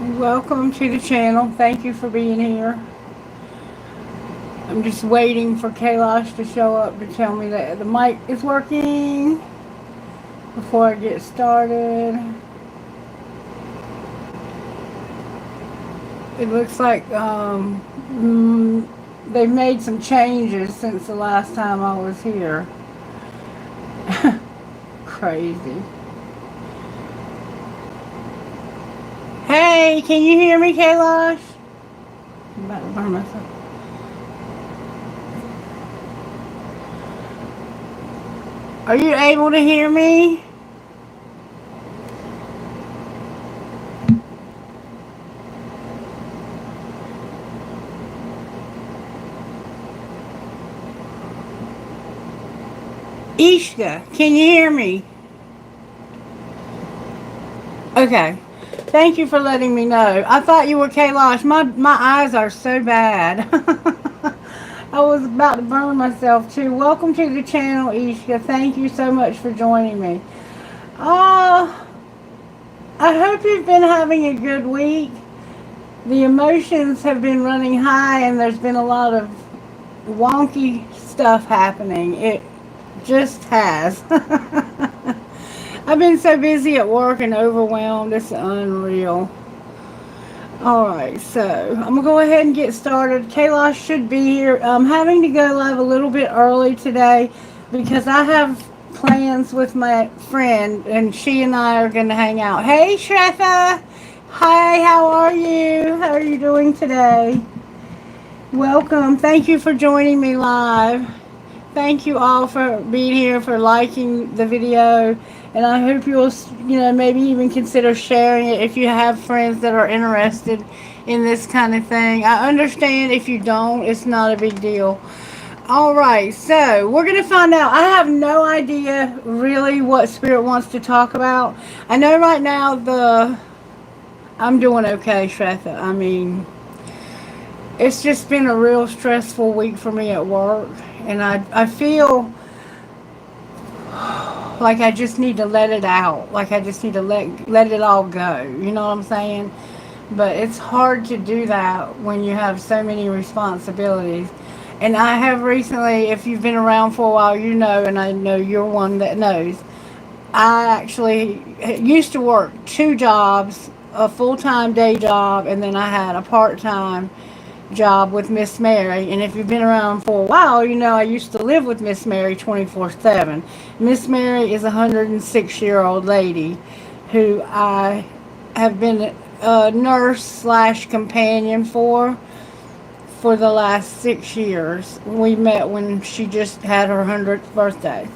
Welcome to the channel. Thank you for being here. I'm just waiting for Kailash to show up to tell me that the mic is working before I get started. It looks like they've made some changes since the last time I was here. Crazy. Hey, can you hear me, Kailash? I'm about to burn myself. Are you able to hear me? Ishka, can you hear me? Okay. Thank you for letting me know. I thought you were Kailash. My eyes are so bad. I was about to burn myself too. Welcome to the channel, Ishka. Thank you so much for joining me. Uh, I hope you've been having a good week. The emotions have been running high and there's been a lot of wonky stuff happening. It just has. I've been so busy at work and overwhelmed. It's unreal. Alright, so I'm going to go ahead and get started. Kailash should be here. I'm having to go live a little bit early today because I have plans with my friend and she and I are going to hang out. Hey, Shretha! Hi, how are you? How are you doing today? Welcome. Thank you for joining me live. Thank you all for being here, for liking the video. And I hope you'll, maybe even consider sharing it if you have friends that are interested in this kind of thing. I understand if you don't, it's not a big deal. Alright, so we're going to find out. I have no idea really what Spirit wants to talk about. I know right now I'm doing okay, Shretha. I mean, it's just been a real stressful week for me at work. And I feel like I just need to let it out. Like I just need to let it all go. You know what I'm saying? But it's hard to do that when you have so many responsibilities. And I have recently, if you've been around for a while, you know, and I know you're one that knows, I actually used to work 2 jobs, a full-time day job, and then I had a part-time job with Miss Mary. And if you've been around for a while, you know I used to live with Miss Mary 24/7. Miss Mary is a 106-year-old lady who I have been a nurse slash companion for the last 6 years. We met when she just had her 100th birthday,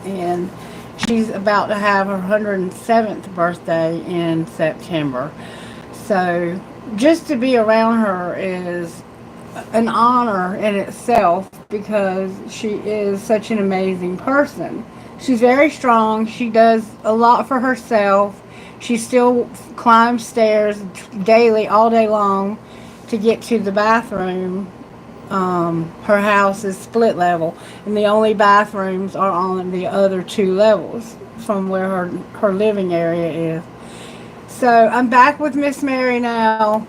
and she's about to have her 107th birthday in September. So just to be around her is an honor in itself because she is such an amazing person. She's very strong. She does a lot for herself. She still climbs stairs daily, all day long, to get to the bathroom. Her house is split level, and the only bathrooms are on the other 2 levels from where her living area is. So I'm back with Miss Mary now.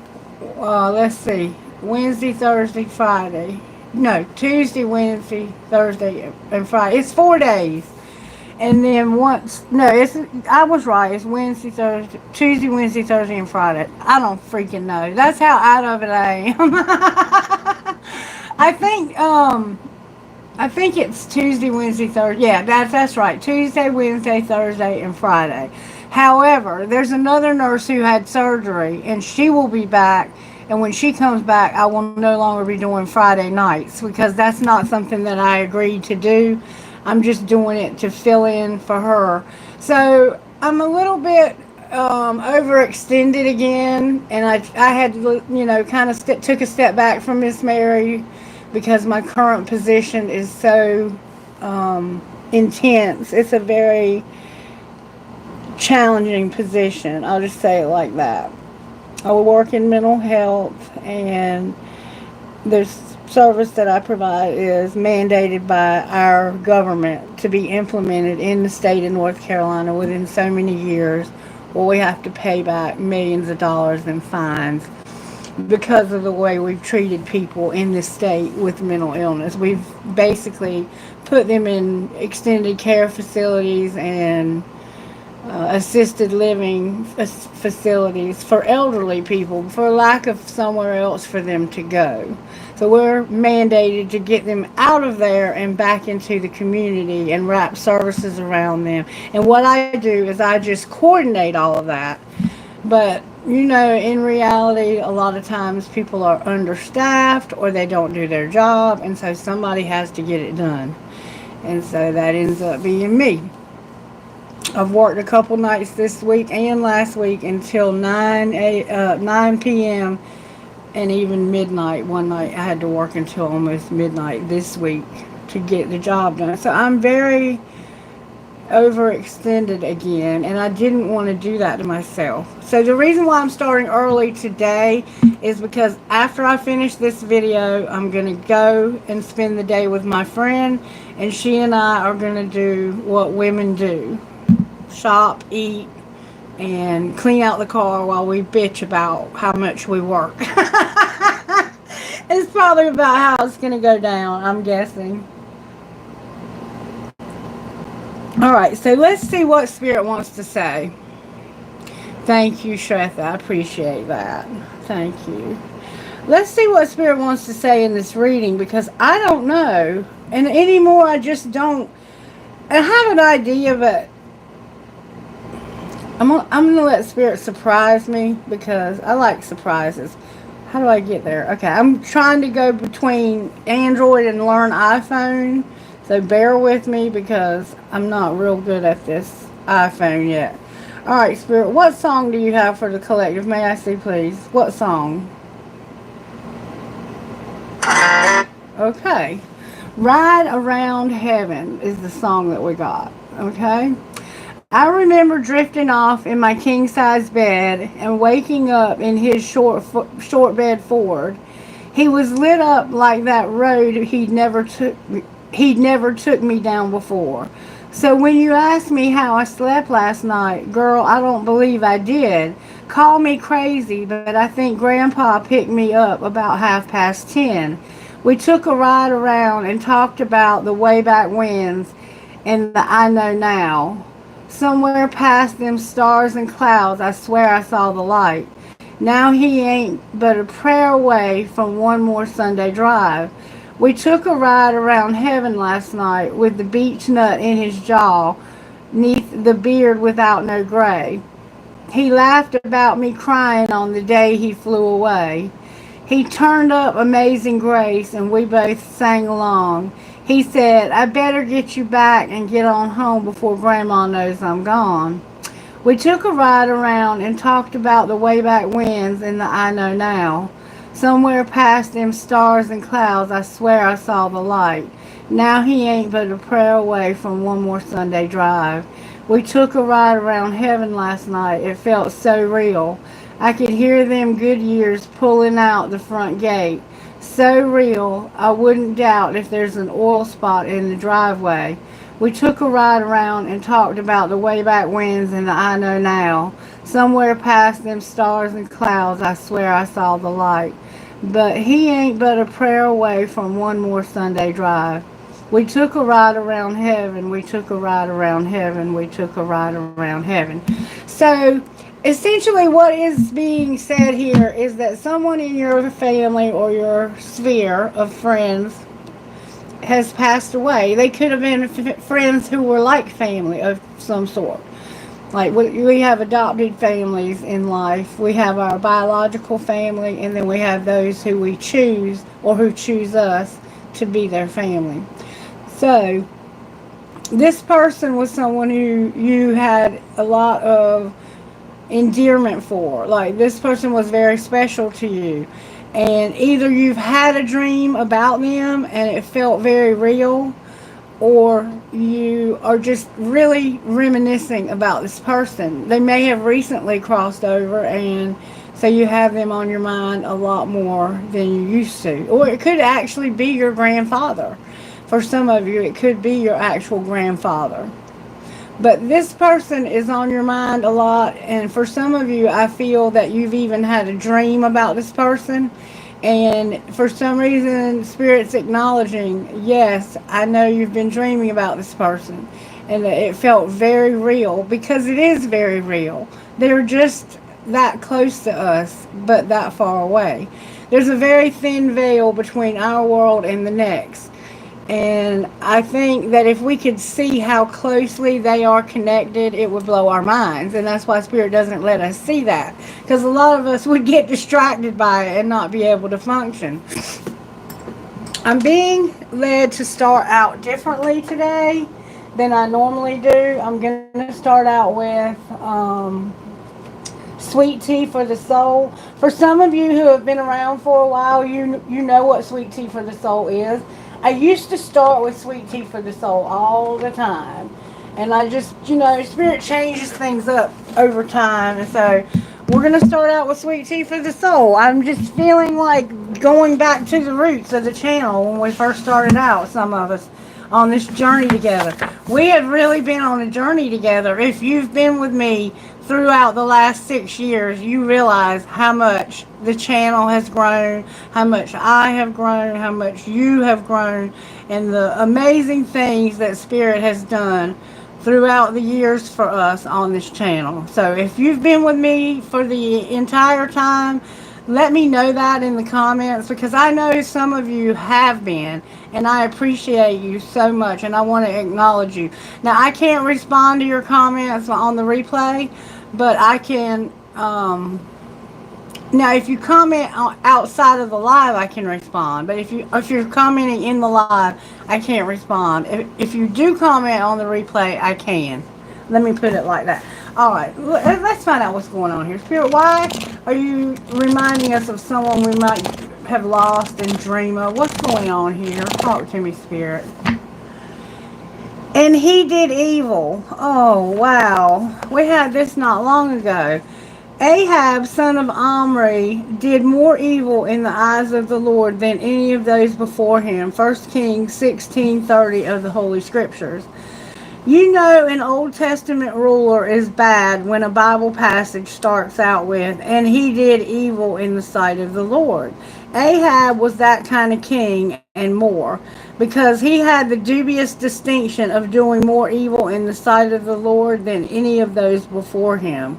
Let's see. Wednesday, Thursday, Friday. No, Tuesday, Wednesday, Thursday, and Friday. It's 4 days. And then I was right. It's Wednesday, Thursday, Tuesday, Wednesday, Thursday, and Friday. I don't freaking know. That's how out of it I am. I think it's Tuesday, Wednesday, Thursday. Yeah, that's right. Tuesday, Wednesday, Thursday, and Friday. However, there's another nurse who had surgery, and she will be back. And when she comes back, I will no longer be doing Friday nights because that's not something that I agreed to do. I'm just doing it to fill in for her. So I'm a little bit overextended again, and I had, kind of took a step back from Miss Mary because my current position is so intense. It's a very challenging position. I'll just say it like that. I work in mental health, and the service that I provide is mandated by our government to be implemented in the state of North Carolina within so many years well, we have to pay back millions of dollars in fines because of the way we've treated people in this state with mental illness. We've basically put them in extended care facilities and assisted living facilities for elderly people for lack of somewhere else for them to go. So we're mandated to get them out of there and back into the community and wrap services around them. And what I do is I just coordinate all of that. But in reality, a lot of times people are understaffed or they don't do their job, and so somebody has to get it done. And so that ends up being me. I've worked a couple nights this week and last week until 9 p.m. and even midnight. One night I had to work until almost midnight this week to get the job done. So I'm very overextended again, and I didn't want to do that to myself. So the reason why I'm starting early today is because after I finish this video, I'm going to go and spend the day with my friend, and she and I are going to do what women do: shop, eat, and clean out the car while we bitch about how much we work. It's probably about how it's going to go down, I'm guessing. Alright, so let's see what Spirit wants to say. Thank you, Shretha. I appreciate that. Thank you. Let's see what Spirit wants to say in this reading, because I don't know. And anymore, I just don't. I have an idea, but I'm gonna let Spirit surprise me, because I like surprises. How do I get there? Okay, I'm trying to go between Android and learn iPhone. So bear with me, because I'm not real good at this iPhone yet. Alright, Spirit, what song do you have for the collective? May I see, please? What song? Okay. Ride Around Heaven is the song that we got. Okay? I remember drifting off in my king-size bed and waking up in his short bed Ford. He was lit up like that road he'd never took me down before. So when you ask me how I slept last night, girl, I don't believe I did. Call me crazy, but I think Grandpa picked me up about 10:30. We took a ride around and talked about the way back whens and the I know now. Somewhere past them stars and clouds, I swear I saw the light. Now he ain't but a prayer away from one more Sunday drive. We took a ride around heaven last night with the beech nut in his jaw, 'neath the beard without no gray. He laughed about me crying on the day he flew away. He turned up Amazing Grace and we both sang along. He said, I better get you back and get on home before Grandma knows I'm gone. We took a ride around and talked about the way back whens and the I know now. Somewhere past them stars and clouds, I swear I saw the light. Now he ain't but a prayer away from one more Sunday drive. We took a ride around heaven last night. It felt so real. I could hear them good years pulling out the front gate. So real, I wouldn't doubt if there's an oil spot in the driveway. We took a ride around and talked about the way back whens and the I know now. Somewhere past them stars and clouds, I swear I saw the light. But he ain't but a prayer away from one more Sunday drive. We took a ride around heaven. We took a ride around heaven. We took a ride around heaven. So, essentially what is being said here is that someone in your family or your sphere of friends has passed away. They could have been friends who were like family of some sort. Like we have adopted families in life. We have our biological family, and then we have those who we choose or who choose us to be their family. So this person was someone who you had a lot of endearment for. Like this person was very special to you. And either you've had a dream about them and it felt very real, or you are just really reminiscing about this person. They may have recently crossed over, and so you have them on your mind a lot more than you used to. Or it could actually be your grandfather. For some of you, it could be your actual grandfather. But this person is on your mind a lot, and for some of you, I feel that you've even had a dream about this person. And for some reason, Spirit's acknowledging, yes, I know you've been dreaming about this person. And it felt very real because it is very real. They're just that close to us, but that far away. There's a very thin veil between our world and the next. And I think that if we could see how closely they are connected, it would blow our minds. And that's why Spirit doesn't let us see that. Because a lot of us would get distracted by it and not be able to function. I'm being led to start out differently today than I normally do. I'm going to start out with sweet tea for the soul. For some of you who have been around for a while, you know what sweet tea for the soul is. I used to start with sweet tea for the soul all the time. And I just, Spirit changes things up over time. And so we're going to start out with sweet tea for the soul. I'm just feeling like going back to the roots of the channel when we first started out, some of us, on this journey together. We have really been on a journey together. If you've been with me throughout the last 6 years, you realize how much the channel has grown, how much I have grown, how much you have grown, and the amazing things that Spirit has done throughout the years for us on this channel. So if you've been with me for the entire time, let me know that in the comments, because I know some of you have been, and I appreciate you so much, and I want to acknowledge you. Now, I can't respond to your comments on the replay, but I can, now if you comment outside of the live, I can respond. But if you're commenting in the live, I can't respond. If you do comment on the replay, I can. Let me put it like that. All right, let's find out what's going on here. Spirit, why are you reminding us of someone we might have lost and dream of? What's going on here? Talk to me, Spirit. And he did evil. Oh, wow. We had this not long ago. Ahab, son of Omri, did more evil in the eyes of the Lord than any of those before him. 1 Kings 16:30 of the Holy Scriptures. You know an Old Testament ruler is bad when a Bible passage starts out with, and he did evil in the sight of the Lord. Ahab was that kind of king and more, because he had the dubious distinction of doing more evil in the sight of the Lord than any of those before him.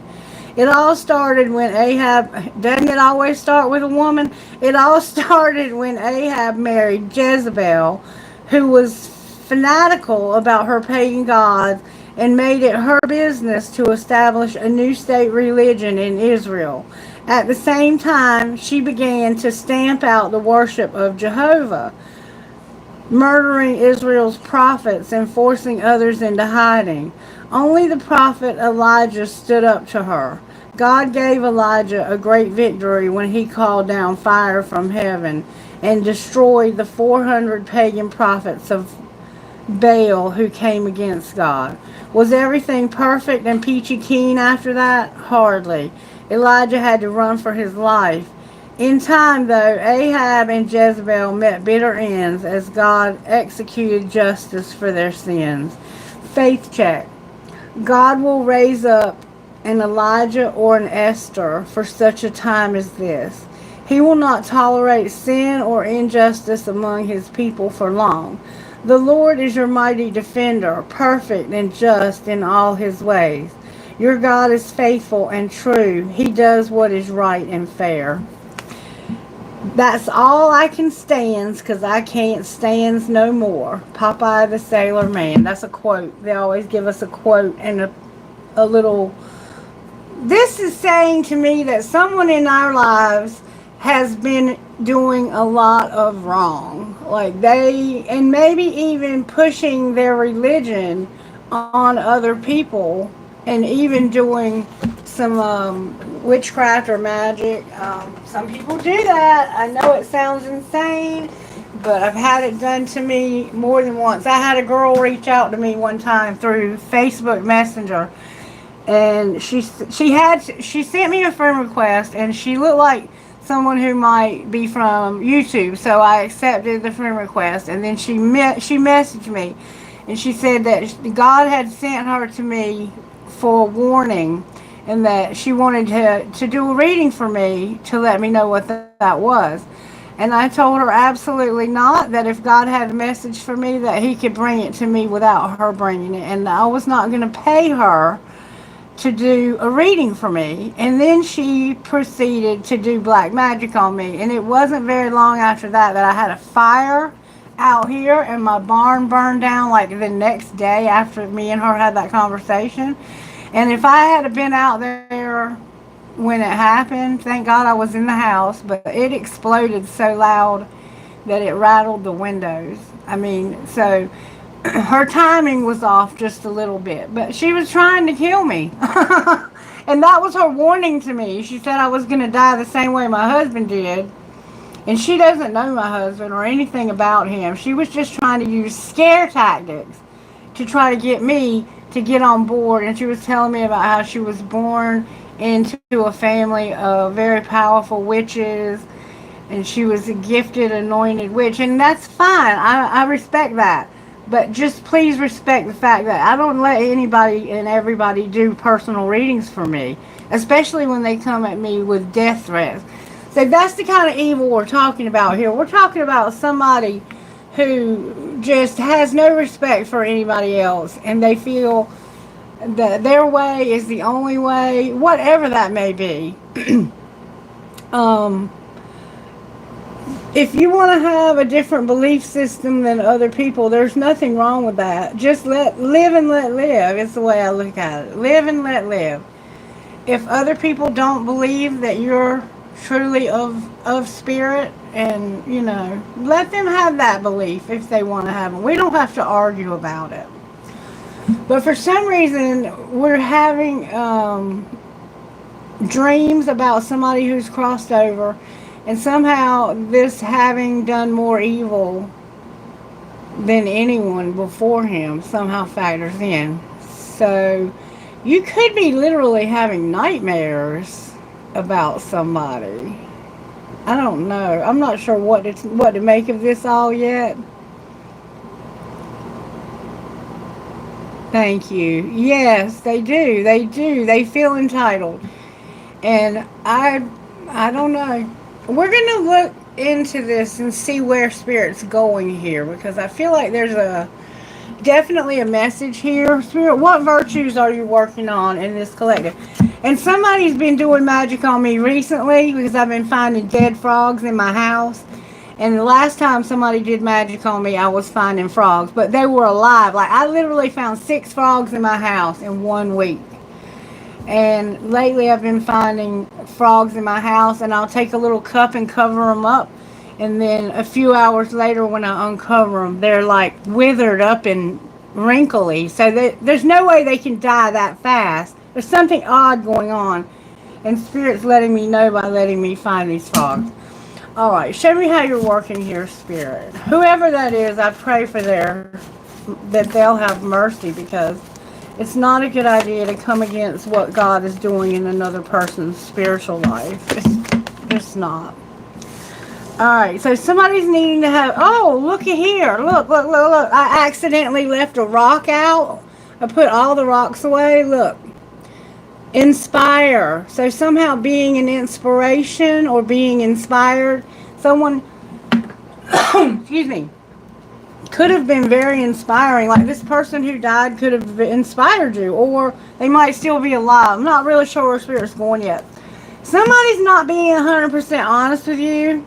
It all started when Ahab, doesn't it always start with a woman? It all started when Ahab married Jezebel, who was fanatical about her pagan gods and made it her business to establish a new state religion in Israel. At the same time, she began to stamp out the worship of Jehovah, murdering Israel's prophets and forcing others into hiding. Only the prophet Elijah stood up to her. God gave Elijah a great victory when he called down fire from heaven and destroyed the 400 pagan prophets of Baal who came against God. Was everything perfect and peachy keen after that? Hardly. Elijah had to run for his life. In time, though, Ahab and Jezebel met bitter ends as God executed justice for their sins. Faith check. God will raise up an Elijah or an Esther for such a time as this. He will not tolerate sin or injustice among his people for long. The Lord is your mighty defender, perfect and just in all his ways. Your God is faithful and true. He does what is right and fair. That's all I can stand, because I can't stand no more. Popeye the Sailor Man. That's a quote. They always give us a quote and a little... This is saying to me that someone in our lives has been doing a lot of wrong. Like and maybe even pushing their religion on other people, and even doing some witchcraft or magic. Some people do that. I know it sounds insane, but I've had it done to me more than once. I had a girl reach out to me one time through Facebook Messenger, and she sent me a friend request, and she looked like someone who might be from YouTube, so I accepted the friend request, and then she messaged me, And she said that God had sent her to me for a warning, and that she wanted to do a reading for me to let me know what that was. And I told her absolutely not, that if God had a message for me, that he could bring it to me without her bringing it. And I was not going to pay her to do a reading for me. And then she proceeded to do black magic on me. And it wasn't very long after that I had a fire out here, and my barn burned down like the next day after me and her had that conversation. And if I had been out there when it happened, thank God I was in the house, but it exploded so loud that it rattled the windows. I mean, so her timing was off just a little bit, but she was trying to kill me. And that was her warning to me. She said I was going to die the same way my husband did. And she doesn't know my husband or anything about him. She was just trying to use scare tactics to try to get me to get on board. And she was telling me about how she was born into a family of very powerful witches, and she was a gifted, anointed witch. And that's fine. I respect that. But just please respect the fact that I don't let anybody and everybody do personal readings for me, especially when they come at me with death threats. So that's the kind of evil we're talking about here. We're talking about somebody who just has no respect for anybody else, and they feel that their way is the only way, whatever that may be. um, if you want to have a different belief system than other people, there's nothing wrong with that. Just live and let live. It's the way I look at it. Live and let live. If other people don't believe that you're truly of spirit, and let them have that belief if they want to have it. We don't have to argue about it. But for some reason, we're having dreams about somebody who's crossed over, and somehow this having done more evil than anyone before him somehow factors in. So you could be literally having nightmares about somebody. I don't know. I'm not sure what to make of this all yet. Thank you. Yes, they do. They do. They feel entitled. And I don't know. We're going to look into this and see where Spirit's going here, because I feel like there's definitely a message here. Spirit, what virtues are you working on in this collective? And somebody's been doing magic on me recently, because I've been finding dead frogs in my house. And the last time somebody did magic on me, I was finding frogs, but they were alive. Like, I literally found 6 frogs in my house in 1 week. And lately I've been finding frogs in my house, and I'll take a little cup and cover them up. And then a few hours later when I uncover them, they're like withered up and wrinkly. So there's no way they can die that fast. There's something odd going on. And Spirit's letting me know by letting me find these frogs. Alright, show me how you're working here, Spirit. Whoever that is, I pray for that they'll have mercy, because it's not a good idea to come against what God is doing in another person's spiritual life. It's not. Alright, so somebody's needing to have... Oh, look at here. Look. I accidentally left a rock out. I put all the rocks away. Look. Inspire. So somehow being an inspiration or being inspired. Someone... excuse me. Could have been very inspiring. Like, this person who died could have inspired you, or they might still be alive. I'm not really sure where Spirit's going yet. Somebody's not being 100% honest with you,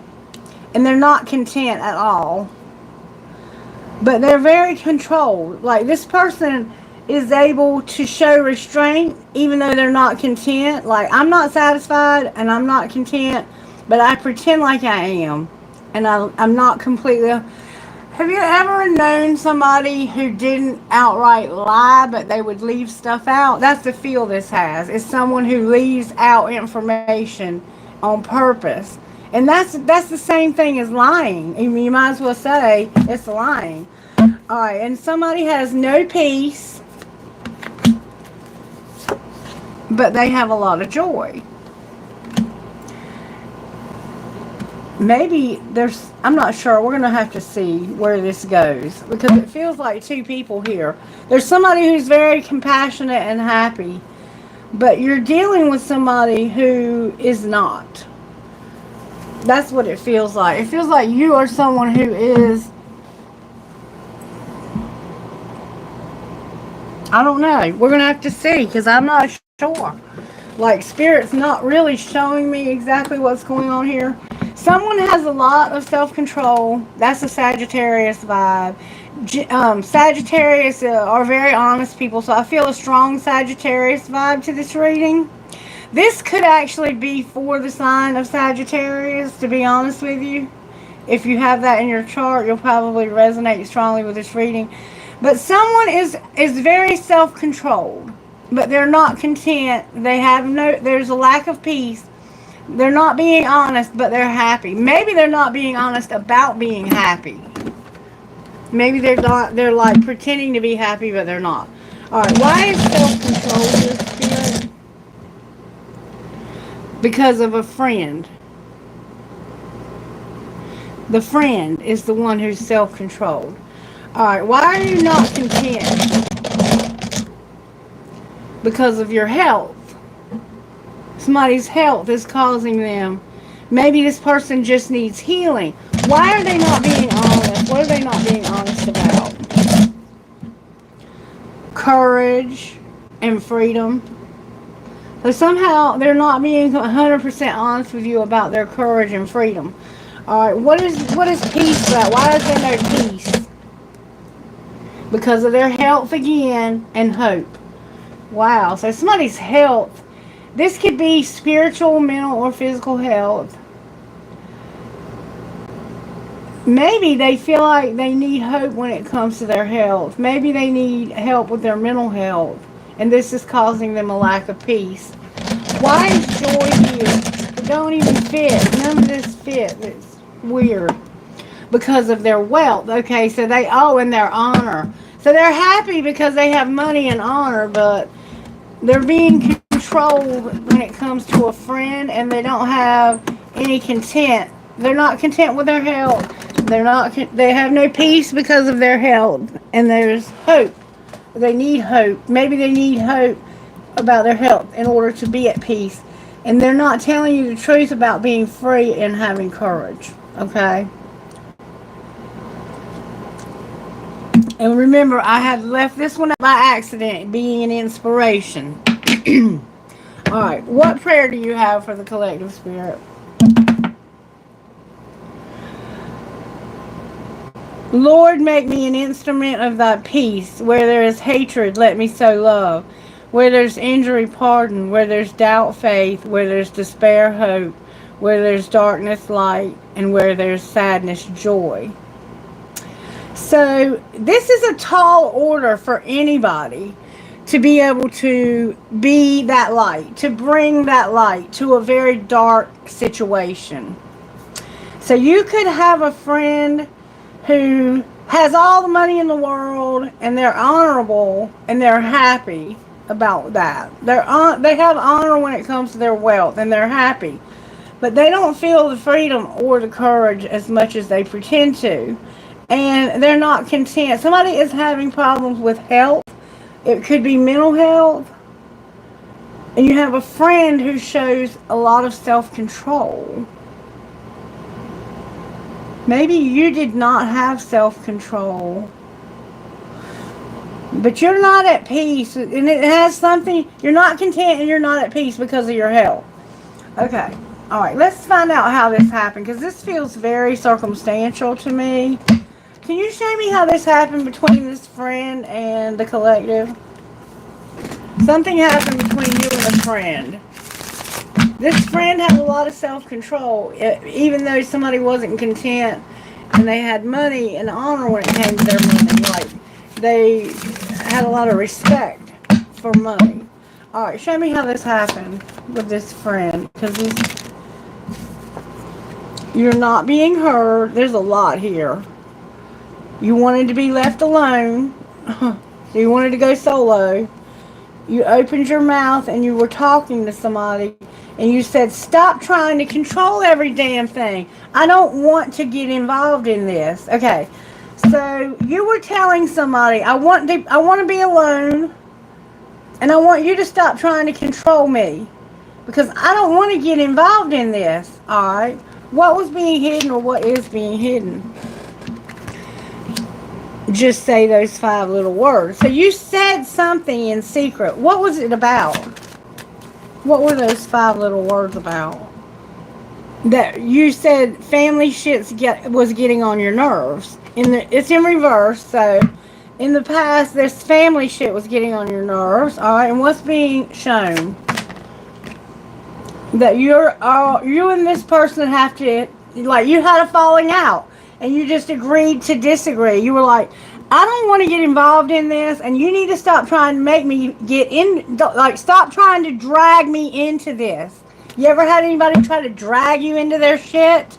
and they're not content at all, but they're very controlled. Like, this person is able to show restraint even though they're not content. Like, I'm not satisfied and I'm not content, but I pretend like I am, and I'm not completely... Have you ever known somebody who didn't outright lie, but they would leave stuff out? That's the feel this has. It's someone who leaves out information on purpose. And that's the same thing as lying. I mean, you might as well say it's lying. Alright, and somebody has no peace, but they have a lot of joy. maybe there's, I'm not sure. We're going to have to see where this goes because it feels like two people here. There's somebody who's very compassionate and happy, but you're dealing with somebody who is not. That's what it feels like. It feels like you are someone who is, I don't know. We're going to have to see because I'm not sure. Like, Spirit's not really showing me exactly what's going on here. Someone has a lot of self-control. That's a Sagittarius vibe. Sagittarius are very honest people, so I feel a strong Sagittarius vibe to this reading. This could actually be for the sign of Sagittarius, to be honest with you. If you have that in your chart, you'll probably resonate strongly with this reading. But someone is very self-controlled, but they're not content. There's a lack of peace. They're not being honest, but they're happy. Maybe they're not being honest about being happy. Maybe they're not, they're like pretending to be happy, but they're not. Alright, why is self-control here, Spirit? Because of a friend. The friend is the one who's self-controlled. Alright, why are you not content? Because of your health. Somebody's health is causing them. Maybe this person just needs healing. Why are they not being honest? What are they not being honest about? Courage and freedom. So somehow they're not being 100% honest with you about their courage and freedom. Alright, what is peace about? Why is there no peace? Because of their health again and hope. Wow, so somebody's health. This could be spiritual, mental, or physical health. Maybe they feel like they need hope when it comes to their health. Maybe they need help with their mental health. And this is causing them a lack of peace. Why is joy here? It don't even fit. None of this fits. It's weird. Because of their wealth. Okay, so and their honor. So they're happy because they have money and honor, but they're being controlled when it comes to a friend, and they don't have any content. They're not content with their health. They have no peace because of their health, and there's hope. They need hope. Maybe they need hope about their health in order to be at peace, and they're not telling you the truth about being free and having courage. Okay. And remember, I had left this one up by accident, being an inspiration. Alright, what prayer do you have for the collective spirit? Lord, make me an instrument of thy peace. Where there is hatred, let me sow love. Where there's injury, pardon. Where there's doubt, faith. Where there's despair, hope. Where there's darkness, light. And where there's sadness, joy. So this is a tall order for anybody to be able to be that light, to bring that light to a very dark situation. So you could have a friend who has all the money in the world and they're honorable and they're happy about that. They have honor when it comes to their wealth and they're happy. But they don't feel the freedom or the courage as much as they pretend to. And they're not content. Somebody is having problems with health. It could be mental health. And you have a friend who shows a lot of self-control. Maybe you did not have self-control. But you're not at peace. And it has something. You're not content and you're not at peace because of your health. Okay. Alright, let's find out how this happened. Because this feels very circumstantial to me. Can you show me how this happened between this friend and the collective? Something happened between you and a friend. This friend had a lot of self-control, even though somebody wasn't content and they had money and honor when it came to their money. Like, they had a lot of respect for money. Alright, show me how this happened with this friend. Because you're not being heard. There's a lot here. You wanted to be left alone. So you wanted to go solo. You opened your mouth and you were talking to somebody. And you said, stop trying to control every damn thing. I don't want to get involved in this. Okay. So you were telling somebody, I want to be alone, and I want you to stop trying to control me because I don't want to get involved in this. All right. What was being hidden, or what is being hidden? Just say those 5 little words. So you said something in secret. What was it about? What were those 5 little words about? That you said family shit was getting on your nerves. It's in reverse. So in the past, this family shit was getting on your nerves. All right, and what's being shown? That you and this person have to, like, you had a falling out, and you just agreed to disagree. You were like, I don't want to get involved in this, and you need to stop trying to make me get in, like, stop trying to drag me into this. You ever had anybody try to drag you into their shit?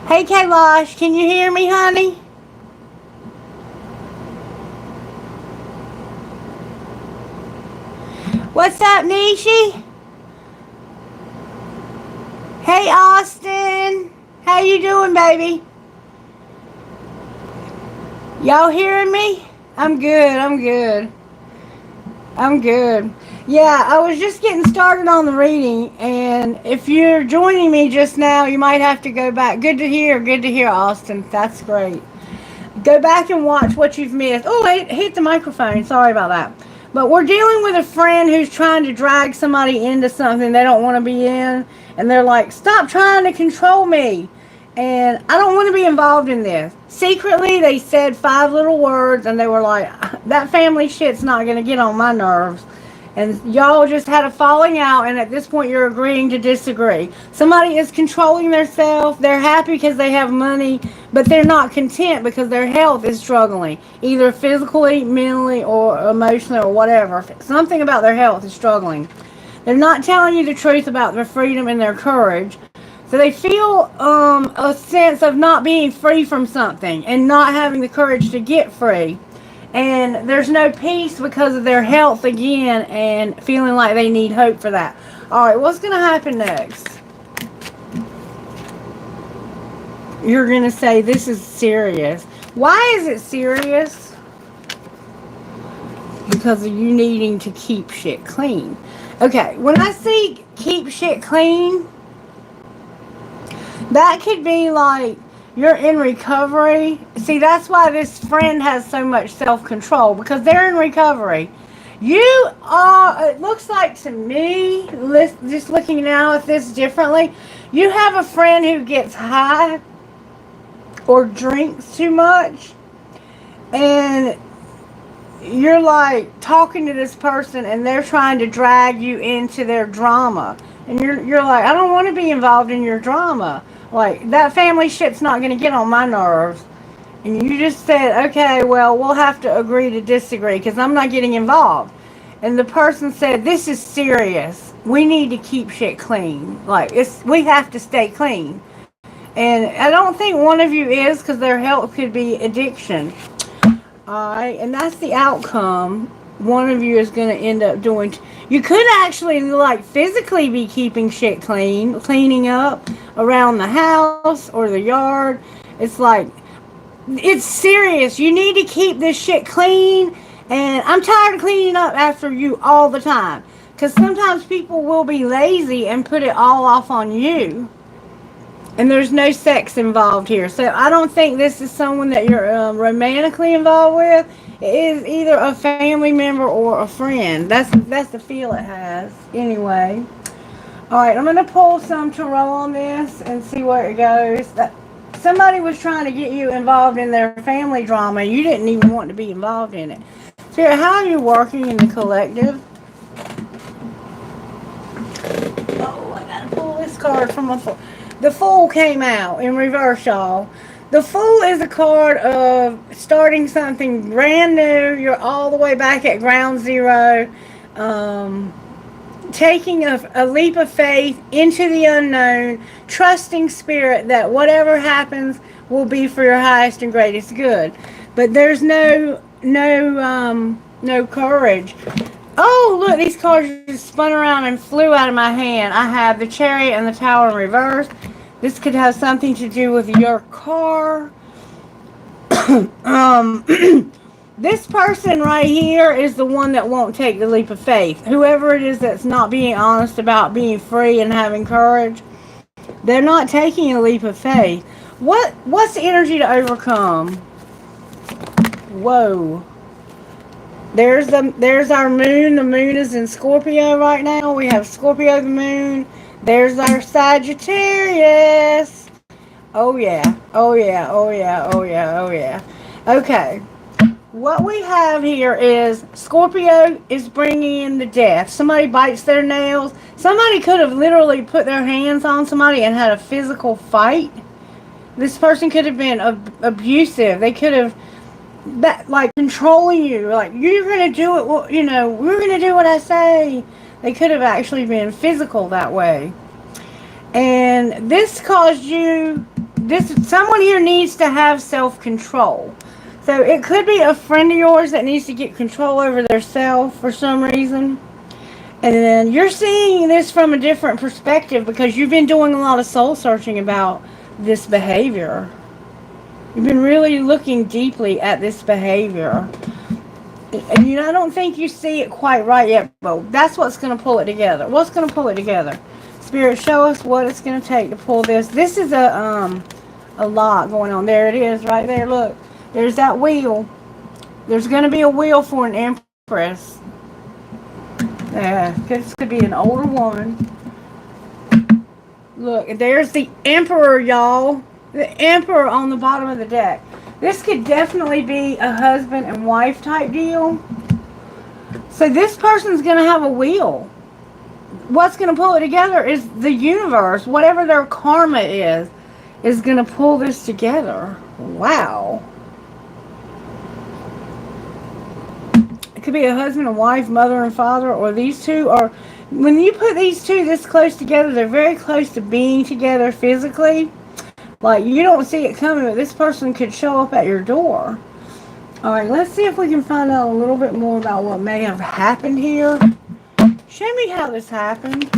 Hey, Kailash, can you hear me, honey? What's up, Nishi? Hey, Austin. How you doing, baby? Y'all hearing me? I'm good. Yeah, I was just getting started on the reading, and if you're joining me just now, you might have to go back. Good to hear, Austin. That's great. Go back and watch what you've missed. Oh, hit the microphone. Sorry about that. But we're dealing with a friend who's trying to drag somebody into something they don't want to be in. And they're like, stop trying to control me. And I don't want to be involved in this. Secretly, they said 5 little words. And they were like, that family shit's not going to get on my nerves. And y'all just had a falling out. And at this point, you're agreeing to disagree. Somebody is controlling themselves. They're happy because they have money. But they're not content because their health is struggling. Either physically, mentally, or emotionally, or whatever. Something about their health is struggling. They're not telling you the truth about their freedom and their courage. So they feel a sense of not being free from something and not having the courage to get free. And there's no peace because of their health again and feeling like they need hope for that. All right, what's going to happen next? You're going to say, this is serious. Why is it serious? Because of you needing to keep shit clean. Okay, when I see keep shit clean, that could be like you're in recovery. See, that's why this friend has so much self-control, because they're in recovery. You are, it looks like to me, just looking now at this differently, you have a friend who gets high or drinks too much, and you're like talking to this person and they're trying to drag you into their drama. And you're like, I don't want to be involved in your drama. Like, that family shit's not going to get on my nerves. And you just said, okay, well, we'll have to agree to disagree because I'm not getting involved. And the person said, this is serious. We need to keep shit clean. Like, we have to stay clean. And I don't think one of you is, because their health could be addiction. Alright, and that's the outcome. One of you is going to end up doing. You could actually, like, physically be keeping shit clean, cleaning up around the house or the yard. It's like, it's serious. You need to keep this shit clean. And I'm tired of cleaning up after you all the time. Because sometimes people will be lazy and put it all off on you. And there's no sex involved here. So I don't think this is someone that you're romantically involved with. It is either a family member or a friend. That's the feel it has. Anyway. Alright, I'm going to pull some tarot on this and see where it goes. Somebody was trying to get you involved in their family drama. You didn't even want to be involved in it. So how are you working in the collective? Oh, I got to pull this card from my phone. The Fool came out in reverse, y'all. The Fool is a card of starting something brand new. You're all the way back at ground zero. Taking a leap of faith into the unknown. Trusting spirit that whatever happens will be for your highest and greatest good. But there's no courage. Oh, look, these cards just spun around and flew out of my hand. I have the Chariot and the Tower in reverse. This could have something to do with your car. um, this person right here is the one that won't take the leap of faith. Whoever it is that's not being honest about being free and having courage, they're not taking a leap of faith. What's the energy to overcome? Whoa. There's our moon. The moon is in Scorpio right now. We have Scorpio the moon. There's our Sagittarius. Oh yeah. Oh yeah. Oh yeah. Oh yeah. Oh yeah. Okay. What we have here is Scorpio is bringing in the death. Somebody bites their nails. Somebody could have literally put their hands on somebody and had a physical fight. This person could have been abusive. They could have like controlling you, like you're gonna do it, we're gonna do what I say. They could have actually been physical that way, and this caused you. Someone here needs to have self-control. So it could be a friend of yours that needs to get control over their self for some reason, and then you're seeing this from a different perspective because you've been doing a lot of soul searching about this behavior. You've been really looking deeply at this behavior. And I don't think you see it quite right yet, but that's what's going to pull it together. What's going to pull it together? Spirit, show us what it's going to take to pull this. This is a lot going on. There it is, right there. Look, there's that wheel. There's going to be a wheel for an empress. This could be an older woman. Look, there's the emperor, y'all. The emperor on the bottom of the deck. This could definitely be a husband and wife type deal. So this person's going to have a wheel. What's going to pull it together is the universe. Whatever their karma is going to pull this together. Wow. It could be a husband and wife, mother and father, or these two are... When you put these two this close together, they're very close to being together physically. Like, you don't see it coming, but this person could show up at your door. Alright, let's see if we can find out a little bit more about what may have happened here. Show me how this happened.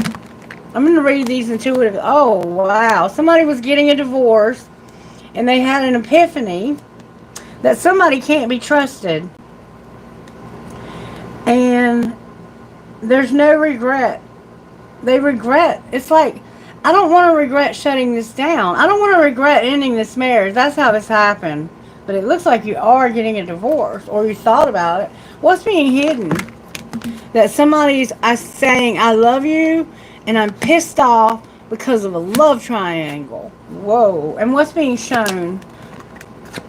I'm going to read these intuitive. Oh, wow. Somebody was getting a divorce, and they had an epiphany that somebody can't be trusted. And there's no regret. They regret. It's like, I don't want to regret shutting this down. I don't want to regret ending this marriage. That's how this happened. But it looks like you are getting a divorce, or you thought about it. What's being hidden? That somebody's saying, I love you, and I'm pissed off because of a love triangle. Whoa. And what's being shown?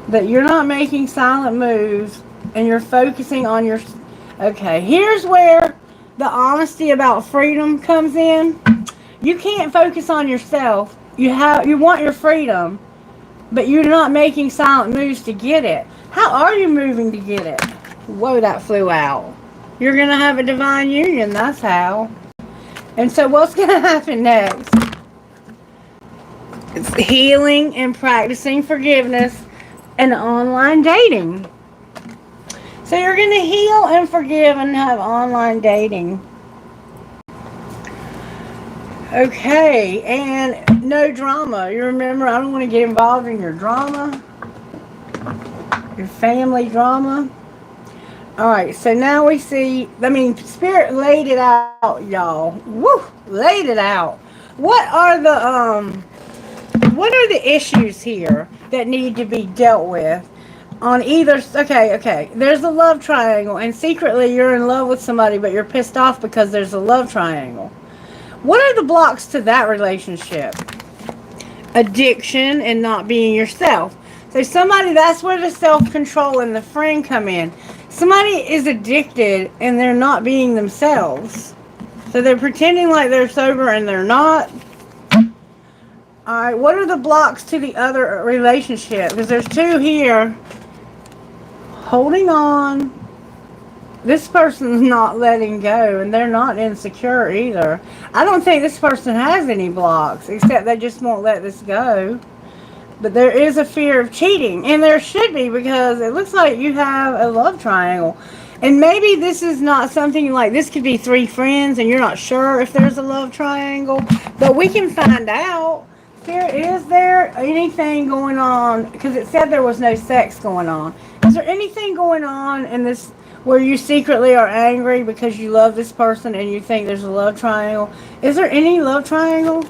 That you're not making silent moves, and you're focusing on your... Okay, here's where the honesty about freedom comes in. You can't focus on yourself. You want your freedom, but you're not making silent moves to get it. How are you moving to get it? Whoa, that flew out. You're going to have a divine union, that's how. And so what's going to happen next? It's healing and practicing forgiveness and online dating. So you're going to heal and forgive and have online dating. Okay, and no drama. You remember, I don't want to get involved in your drama, your family drama. Alright, so now we see, Spirit laid it out, y'all. Woo! Laid it out. What are the issues here that need to be dealt with? On either, okay, there's a love triangle, and secretly you're in love with somebody, but you're pissed off because there's a love triangle. What are the blocks to that relationship? Addiction and not being yourself. So somebody, that's where the self-control and the friend come in. Somebody is addicted and they're not being themselves. So they're pretending like they're sober and they're not. Alright, what are the blocks to the other relationship? Because there's two here. Holding on. This person's not letting go, and they're not insecure either. I don't think this person has any blocks, except they just won't let this go. But there is a fear of cheating, and there should be, because it looks like you have a love triangle. And maybe this is not something like this could be three friends and you're not sure if there's a love triangle, but we can find out. Is there anything going on? Because it said there was no sex going on. Is there anything going on in this where you secretly are angry because you love this person and you think there's a love triangle? Is there any love triangle?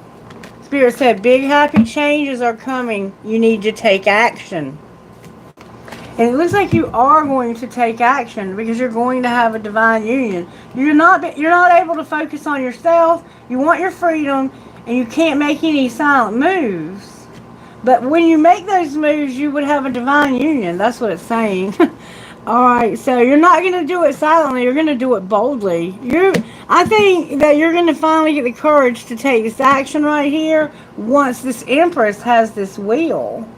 Spirit said big happy changes are coming. You need to take action. And it looks like you are going to take action because you're going to have a divine union. You're not able to focus on yourself. You want your freedom, and you can't make any silent moves. But when you make those moves, you would have a divine union. That's what it's saying. All right, so you're not going to do it silently. You're going to do it boldly. I think that you're going to finally get the courage to take this action right here once this Empress has this wheel.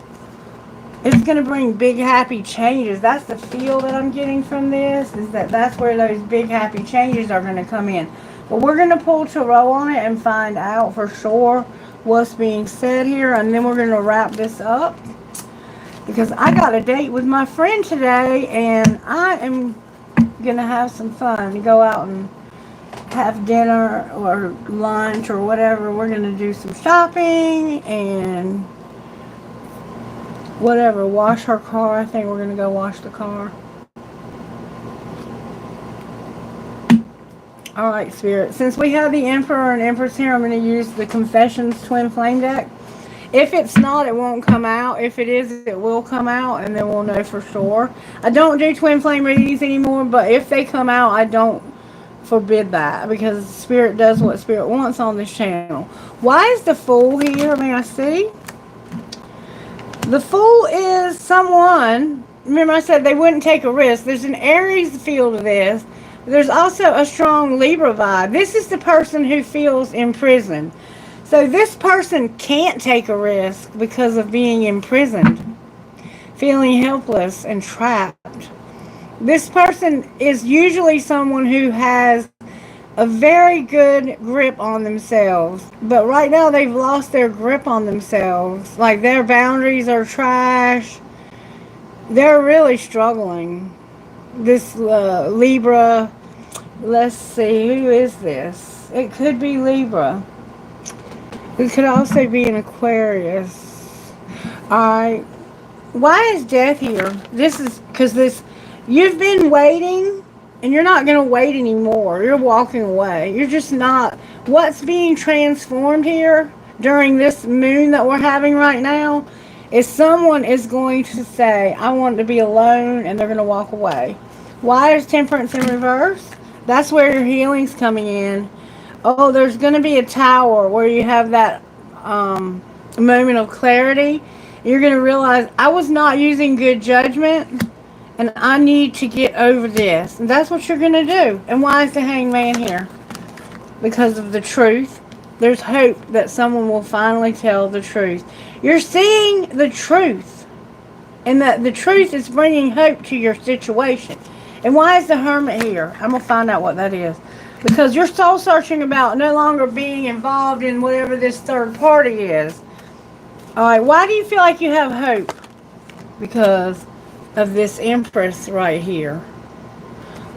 It's going to bring big happy changes. That's the feel that I'm getting from this, is that that's where those big happy changes are going to come in. But we're going to pull tarot on it and find out for sure what's being said here, and then we're going to wrap this up. Because I got a date with my friend today, and I am going to have some fun. Go out and have dinner or lunch or whatever. We're going to do some shopping and whatever, wash her car. I think we're going to go wash the car. Alright, Spirit. Since we have the Emperor and Empress here, I'm going to use the Confessions Twin Flame deck. If it's not, it won't come out. If it is, it will come out, and then we'll know for sure. I don't do Twin Flame readings anymore, but if they come out, I don't forbid that, because Spirit does what Spirit wants on this channel. Why is the Fool here? May I see? The Fool is someone, remember I said they wouldn't take a risk. There's an Aries feel to this. There's also a strong Libra vibe. This is the person who feels imprisoned. So this person can't take a risk because of being imprisoned, feeling helpless and trapped. This person is usually someone who has a very good grip on themselves, but right now they've lost their grip on themselves. Like their boundaries are trash. They're really struggling. This Libra, let's see, who is this? It could be Libra. It could also be an Aquarius. Alright, why is Death here? This is because you've been waiting. And you're not going to wait anymore. You're walking away. You're just not. What's being transformed here during this moon that we're having right now is someone is going to say, I want to be alone, and they're going to walk away. Why is Temperance in reverse? That's where your healing's coming in. Oh, there's going to be a tower where you have that moment of clarity. You're going to realize, I was not using good judgment, and I need to get over this. And that's what you're going to do. And why is the Hangman here? Because of the truth. There's hope that someone will finally tell the truth. You're seeing the truth. And that the truth is bringing hope to your situation. And why is the Hermit here? I'm going to find out what that is. Because you're soul searching about no longer being involved in whatever this third party is. Alright, why do you feel like you have hope? Because of this Empress right here.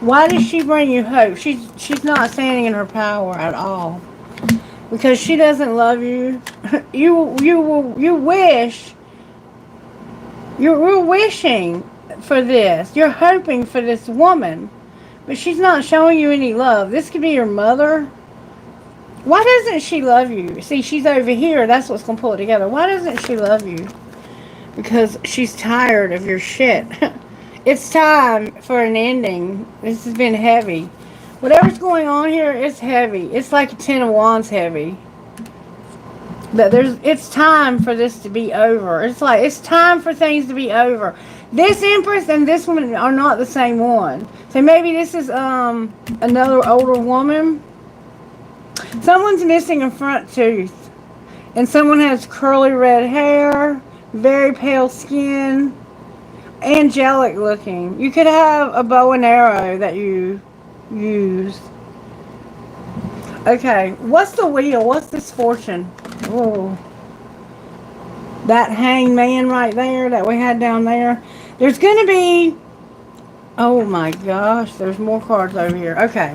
Why does she bring you hope? She's not standing in her power at all. Because she doesn't love you. You wish. You're wishing for this. You're hoping for this woman. But she's not showing you any love. This could be your mother. Why doesn't she love you? See, she's over here. That's what's going to pull it together. Why doesn't she love you? Because she's tired of your shit. It's time for an ending. This has been heavy. Whatever's going on here is heavy. It's like a 10 of Wands heavy. But it's time for this to be over. It's time for things to be over. This Empress and this woman are not the same one. So maybe this is another older woman. Someone's missing a front tooth. And someone has curly red hair. Very pale skin. Angelic looking. You could have a bow and arrow that you use. Okay, what's the wheel? What's this fortune? Oh, that Hangman right there that we had down there. There's going to be Oh my gosh, there's more cards over here. Okay.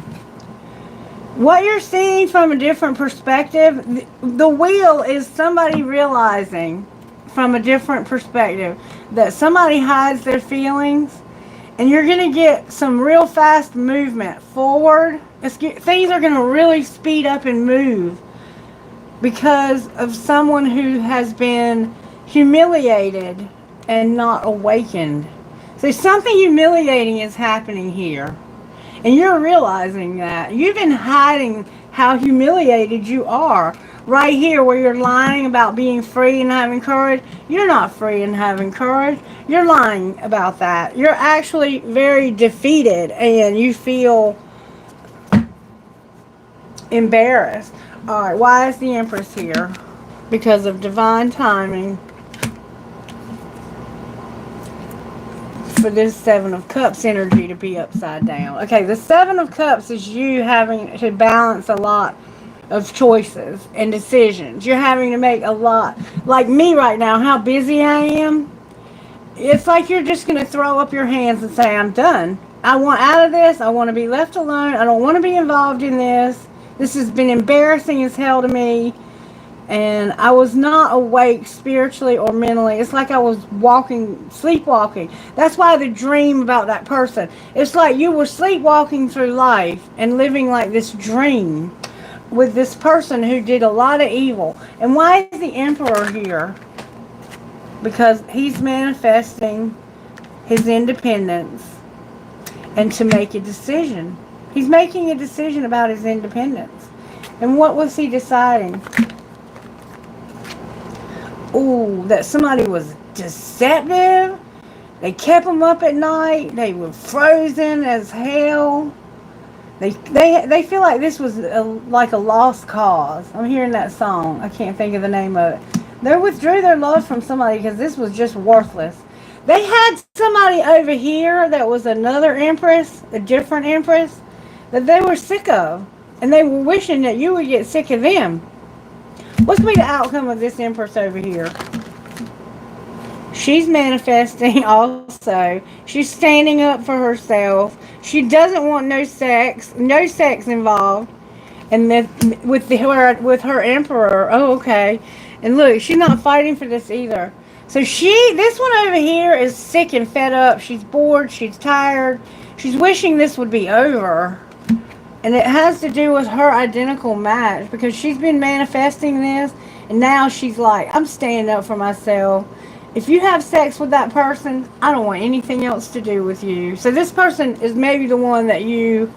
What you're seeing from a different perspective, the wheel is somebody realizing from a different perspective that somebody hides their feelings, and you're going to get some real fast movement forward. Things are going to really speed up and move because of someone who has been humiliated and not awakened. So something humiliating is happening here. And you're realizing that. You've been hiding how humiliated you are. Right here where you're lying about being free and having courage. You're not free and having courage. You're lying about that. You're actually very defeated and you feel embarrassed. Alright, why is the Empress here? Because of divine timing for this Seven of Cups energy to be upside down. Okay, the Seven of Cups is you having to balance a lot of choices and decisions. You're having to make a lot. Like me right now, how busy I am. It's like you're just going to throw up your hands and say, I'm done. I want out of this. I want to be left alone. I don't want to be involved in this. This has been embarrassing as hell to me. And I was not awake spiritually or mentally. It's like I was sleepwalking. That's why the dream about that person. It's like you were sleepwalking through life and living like this dream with this person who did a lot of evil. And why is the Emperor here? Because he's manifesting his independence and to make a decision. He's making a decision about his independence. And what was he deciding? Ooh, that somebody was deceptive. They kept him up at night. They were frozen as hell. They feel like this was like a lost cause. I'm hearing that song. I can't think of the name of it. They withdrew their love from somebody because this was just worthless. They had somebody over here that was another Empress, a different Empress, that they were sick of. And they were wishing that you would get sick of them. What's going to be the outcome of this Empress over here? She's manifesting also. She's standing up for herself. She doesn't want no sex involved. And with her Emperor, oh okay. And look, she's not fighting for this either. So this one over here is sick and fed up. She's bored. She's tired. She's wishing this would be over. And it has to do with her identical match because she's been manifesting this and now she's like, I'm standing up for myself. If you have sex with that person, I don't want anything else to do with you. So this person is maybe the one that you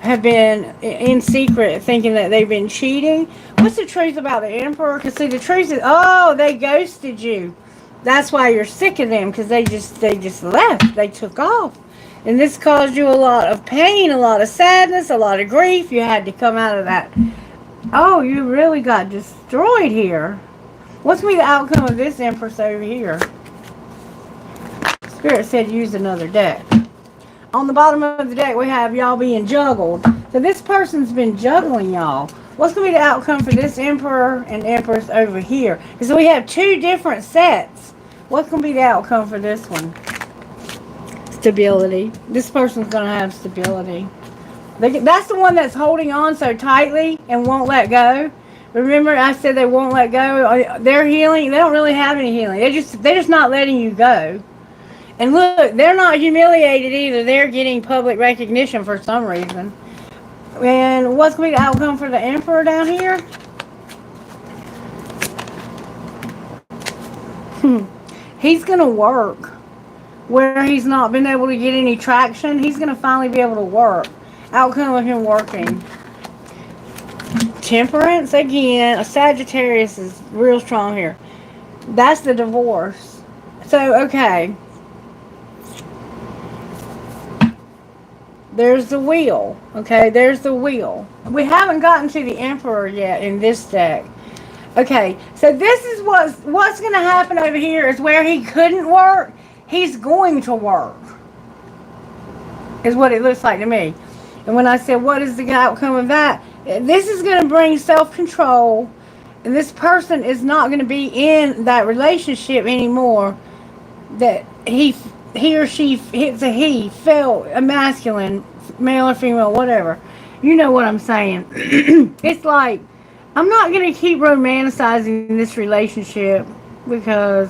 have been in secret thinking that they've been cheating. What's the truth about the Emperor? Because see, the truth is, oh, they ghosted you. That's why you're sick of them because they just left. They took off. And this caused you a lot of pain, a lot of sadness, a lot of grief. You had to come out of that. Oh, you really got destroyed here. What's going to be the outcome of this Empress over here? Spirit said use another deck. On the bottom of the deck, we have y'all being juggled. So this person's been juggling y'all. What's going to be the outcome for this Emperor and Empress over here? So we have two different sets. What's going to be the outcome for this one? Stability. This person's going to have stability. That's the one that's holding on so tightly and won't let go. Remember I said they won't let go? They're healing. They don't really have any healing. They're just not letting you go. And look, they're not humiliated either. They're getting public recognition for some reason. And what's going to be the outcome for the Emperor down here? He's going to work. Where he's not been able to get any traction, he's going to finally be able to work. Outcome of him working. Temperance again. A Sagittarius is real strong here. That's the divorce. So, okay. There's the wheel. Okay, there's the wheel. We haven't gotten to the Emperor yet in this deck. Okay, so this is what's going to happen over here is where he couldn't work. He's going to work, is what it looks like to me. And when I said, what is the outcome of that? This is going to bring self-control. And this person is not going to be in that relationship anymore that he he or she, it's a he, felt a masculine, male or female, whatever. You know what I'm saying. It's like, I'm not going to keep romanticizing this relationship because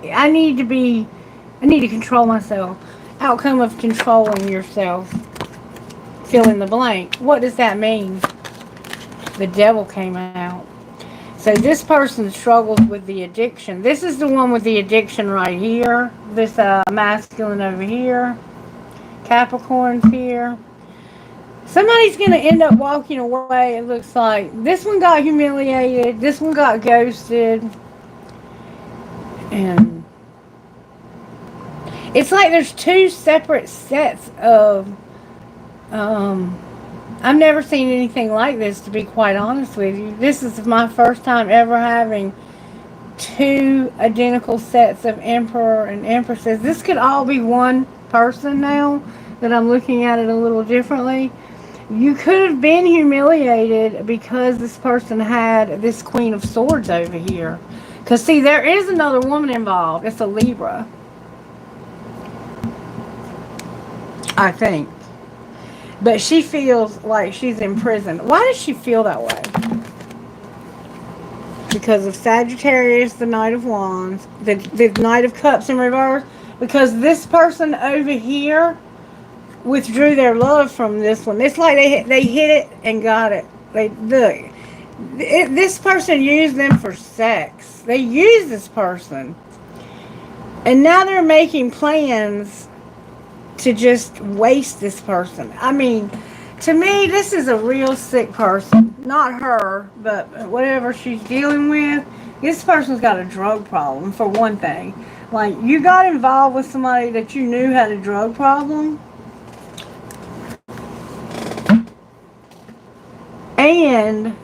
I need to control myself. Outcome of controlling yourself. Fill in the blank. What does that mean? The devil came out. So this person struggles with the addiction. This is the one with the addiction right here. This masculine over here. Capricorn's here. Somebody's going to end up walking away, it looks like. This one got humiliated. This one got ghosted. And it's like there's two separate sets of... I've never seen anything like this, to be quite honest with you. This is my first time ever having two identical sets of Emperor and Empresses. This could all be one person now that I'm looking at it a little differently. You could have been humiliated because this person had this Queen of Swords over here. Because, see, there is another woman involved. It's a Libra. I think. But she feels like she's in prison. Why does she feel that way? Because of Sagittarius, the Knight of Wands, the Knight of Cups in reverse. Because this person over here withdrew their love from this one. It's like they hit it and got it. This person used them for sex. They used this person. And now they're making plans to just waste this person. I mean, to me, this is a real sick person. Not her, but whatever she's dealing with. This person's got a drug problem, for one thing. Like, you got involved with somebody that you knew had a drug problem. And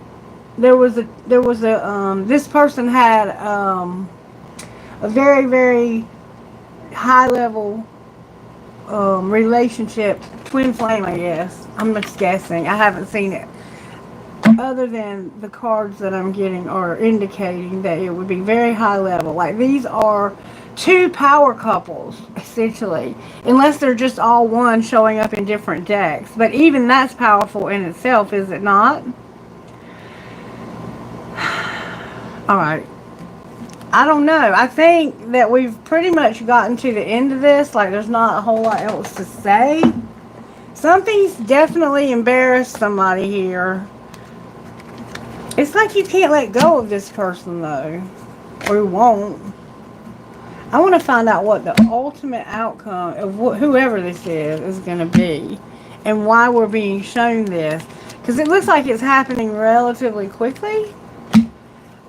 this person had a very, very high level relationship, twin flame, I guess. I'm just guessing. I haven't seen it. Other than the cards that I'm getting are indicating that it would be very high level. Like, these are two power couples, essentially. Unless they're just all one showing up in different decks. But even that's powerful in itself, is it not? Alright. I don't know. I think that we've pretty much gotten to the end of this. Like, there's not a whole lot else to say. Something's definitely embarrassed somebody here. It's like you can't let go of this person, though. Or you won't. I want to find out what the ultimate outcome of whoever this is going to be. And why we're being shown this. Because it looks like it's happening relatively quickly.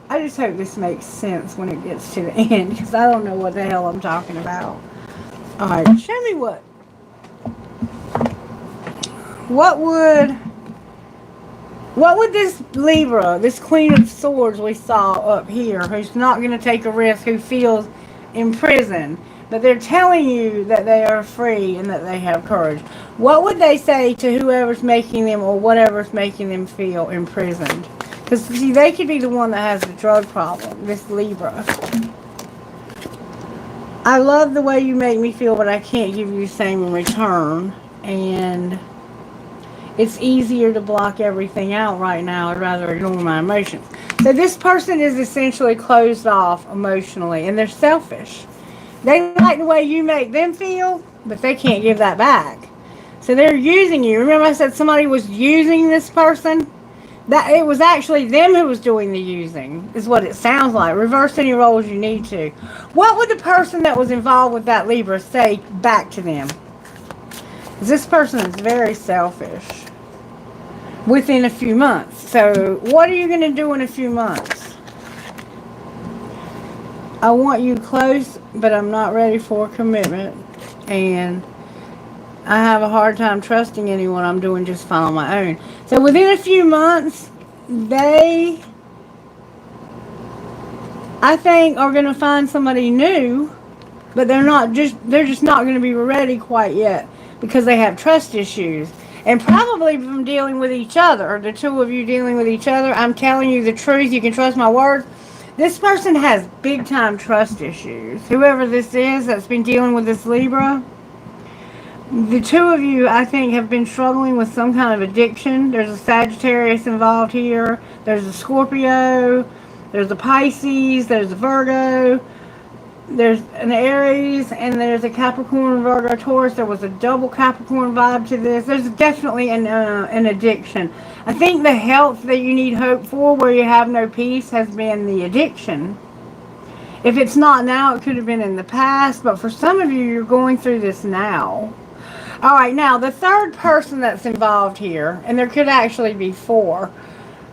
I just hope this makes sense when it gets to the end, because I don't know what the hell I'm talking about. Alright, show me what would this Libra, this Queen of Swords we saw up here, who's not going to take a risk, who feels imprisoned, but they're telling you that they are free and that they have courage. What would they say to whoever's making them, or whatever's making them feel imprisoned? Because, see, they could be the one that has the drug problem, this Libra. I love the way you make me feel, but I can't give you the same in return. And it's easier to block everything out right now. I'd rather ignore my emotions. So this person is essentially closed off emotionally, and they're selfish. They like the way you make them feel, but they can't give that back. So they're using you. Remember I said somebody was using this person? That it was actually them who was doing the using, is what it sounds like. Reverse any roles you need to. What would the person that was involved with that Libra say back to them? This person is very selfish. Within a few months. So, what are you going to do in a few months? I want you close, but I'm not ready for commitment. And I have a hard time trusting anyone. I'm doing just fine on my own. So within a few months, they, I think, are going to find somebody new, but they're just not going to be ready quite yet because they have trust issues. And probably from dealing with each other, the two of you dealing with each other, I'm telling you the truth, you can trust my words. This person has big time trust issues. Whoever this is that's been dealing with this Libra, the two of you, I think, have been struggling with some kind of addiction. There's a Sagittarius involved here. There's a Scorpio. There's a Pisces. There's a Virgo. There's an Aries. And there's a Capricorn, Virgo, Taurus. There was a double Capricorn vibe to this. There's definitely an addiction. I think the health that you need hope for, where you have no peace, has been the addiction. If it's not now, it could have been in the past. But for some of you, you're going through this now. All right, now the third person that's involved here, and there could actually be four,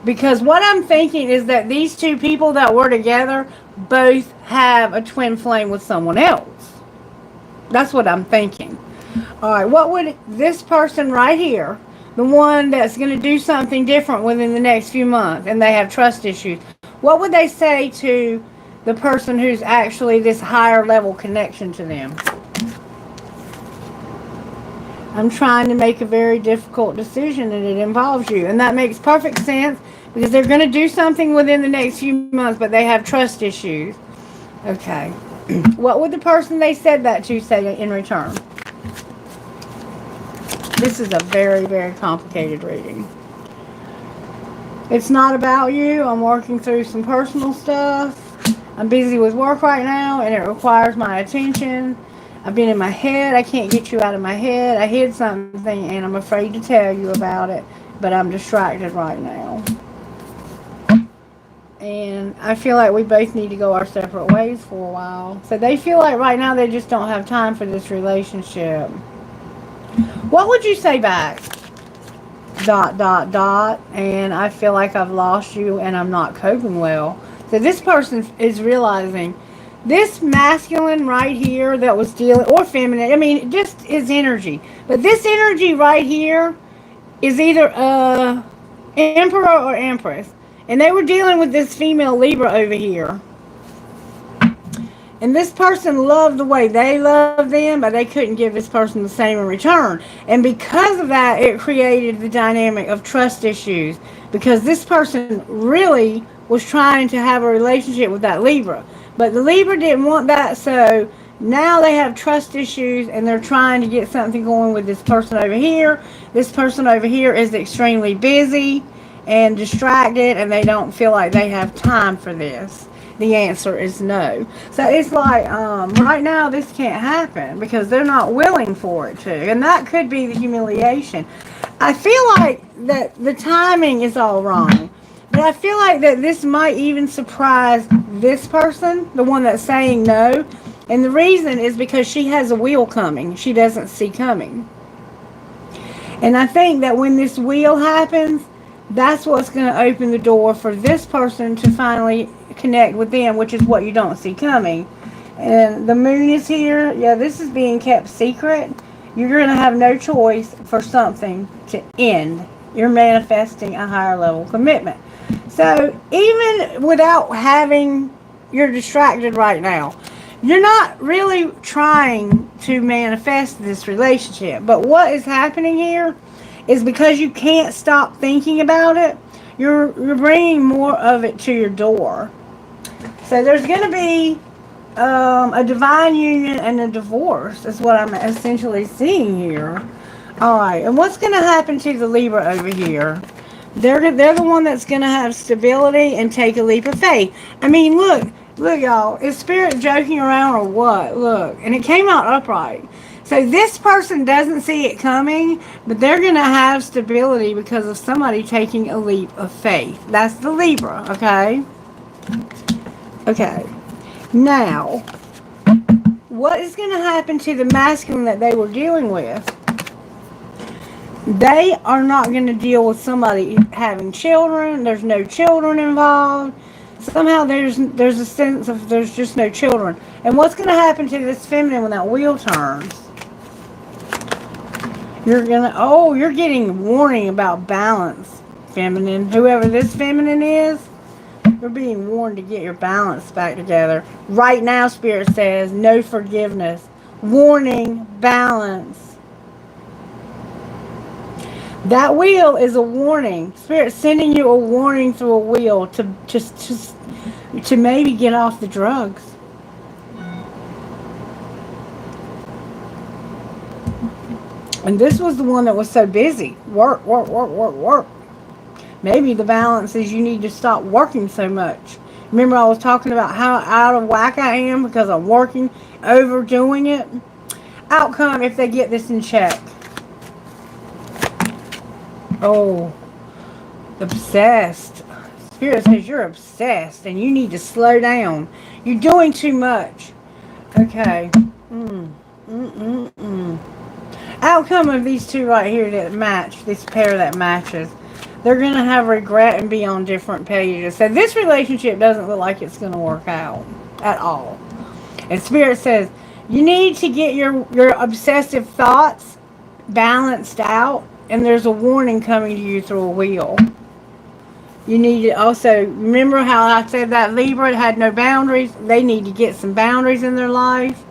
because what I'm thinking is that these two people that were together both have a twin flame with someone else. That's what I'm thinking. All right, what would this person right here, the one that's going to do something different within the next few months, and they have trust issues, what would they say to the person who's actually this higher level connection to them? I'm trying to make a very difficult decision, and it involves you. And that makes perfect sense, because they're going to do something within the next few months, but they have trust issues. Okay. What would the person they said that to say in return? This is a very, very complicated reading. It's not about you. I'm working through some personal stuff. I'm busy with work right now, and it requires my attention. I've been in my head. I can't get you out of my head. I hid something, and I'm afraid to tell you about it, but I'm distracted right now. And I feel like we both need to go our separate ways for a while. So they feel like right now they just don't have time for this relationship. What would you say back? ... And I feel like I've lost you, and I'm not coping well. So this person is realizing this masculine right here that was dealing, or feminine, I mean, just his energy. But this energy right here is either emperor or empress. And they were dealing with this female Libra over here. And this person loved the way they loved them, but they couldn't give this person the same in return. And because of that, it created the dynamic of trust issues. Because this person really was trying to have a relationship with that Libra. But the Libra didn't want that, so now they have trust issues, and they're trying to get something going with this person over here. This person over here is extremely busy and distracted, and they don't feel like they have time for this. The answer is no. So it's like, right now this can't happen because they're not willing for it to. And that could be the humiliation. I feel like that the timing is all wrong. But I feel like that this might even surprise this person, the one that's saying no. And the reason is because she has a wheel coming she doesn't see coming. And I think that when this wheel happens, that's what's going to open the door for this person to finally connect with them, which is what you don't see coming. And the moon is here. Yeah, this is being kept secret. You're going to have no choice for something to end. You're manifesting a higher level commitment. So even without having, you're distracted right now. You're not really trying to manifest this relationship. But what is happening here is because you can't stop thinking about it, you're bringing more of it to your door. So there's going to be a divine union and a divorce is what I'm essentially seeing here. All right, and what's going to happen to the Libra over here? They're the one that's going to have stability and take a leap of faith. I mean, look y'all, is Spirit joking around or what? Look, and it came out upright. So this person doesn't see it coming, but they're going to have stability because of somebody taking a leap of faith. That's the Libra, okay? Okay. Now, what is going to happen to the masculine that they were dealing with? They are not going to deal with somebody having children. There's no children involved. Somehow there's a sense of there's just no children. And what's going to happen to this feminine when that wheel turns? You're getting warning about balance, feminine. Whoever this feminine is, you're being warned to get your balance back together. Right now, Spirit says, no forgiveness. Warning, balance. That wheel is a warning. Spirit's sending you a warning through a wheel to just to maybe get off the drugs. And this was the one that was so busy. Work, work, work, work, work. Maybe the balance is you need to stop working so much. Remember I was talking about how out of whack I am because I'm working, overdoing it? Outcome if they get this in check. Oh, obsessed. Spirit says you're obsessed and you need to slow down. You're doing too much. Okay. Outcome of these two right here that match, this pair that matches, they're going to have regret and be on different pages. So this relationship doesn't look like it's going to work out at all. And Spirit says you need to get your obsessive thoughts balanced out, and there's a warning coming to you through a wheel. You need to also remember how I said that Libra had no boundaries. They need to get some boundaries in their life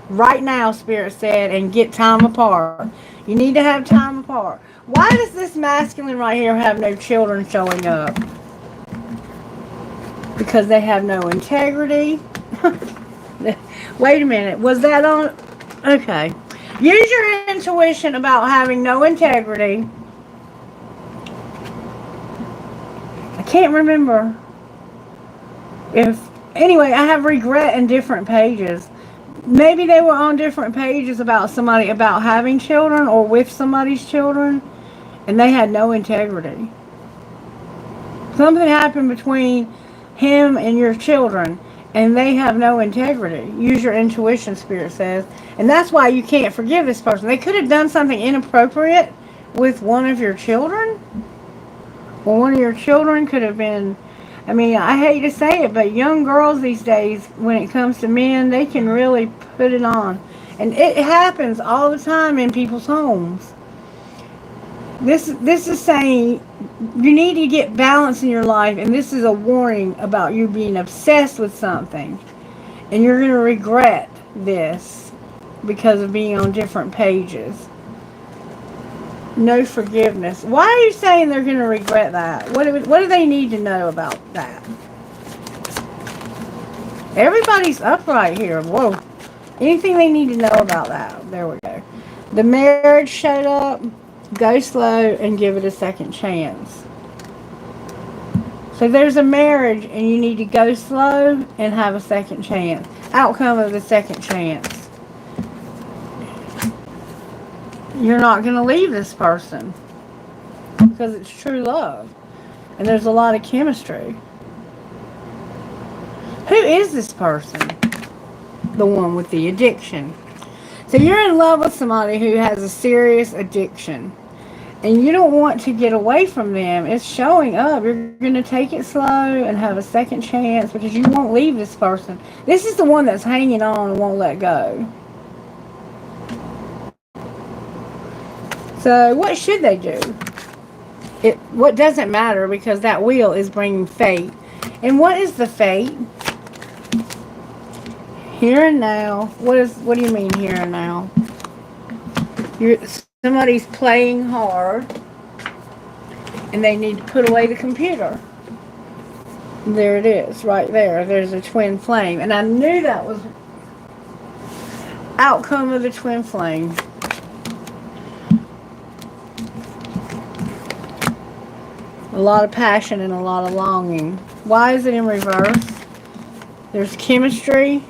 right now, Spirit said, and get time apart. You need to have time apart. Why does this masculine right here have no children showing up? Because they have no integrity. Wait a minute. Was that on? Okay. Use your intuition about having no integrity. I can't remember if... Anyway, I have regret in different pages. Maybe they were on different pages about somebody, about having children or with somebody's children, and they had no integrity. Something happened between him and your children, and they have no integrity. Use your intuition, Spirit says. And that's why you can't forgive this person. They could have done something inappropriate with one of your children. Well, one of your children could have been... I mean, I hate to say it, but young girls these days, when it comes to men, they can really put it on. And it happens all the time in people's homes. This is saying you need to get balance in your life, and this is a warning about you being obsessed with something. And you're going to regret this because of being on different pages. No forgiveness. Why are you saying they're going to regret that? What do they need to know about that? Everybody's upright here. Whoa. Anything they need to know about that? There we go. The marriage showed up. Go slow and give it a second chance. So there's a marriage and you need to go slow and have a second chance. Outcome of the second chance. You're not going to leave this person because it's true love. And there's a lot of chemistry. Who is this person? The one with the addiction. So you're in love with somebody who has a serious addiction. And you don't want to get away from them. It's showing up. You're going to take it slow and have a second chance because you won't leave this person. This is the one that's hanging on and won't let go. So what should they do? What doesn't matter because that wheel is bringing fate. And what is the fate? Here and now. What do you mean here and now? Somebody's playing hard and they need to put away the computer. There it is, right there. There's a twin flame. And I knew that was outcome of the twin flame. A lot of passion and a lot of longing. Why is it in reverse? There's chemistry.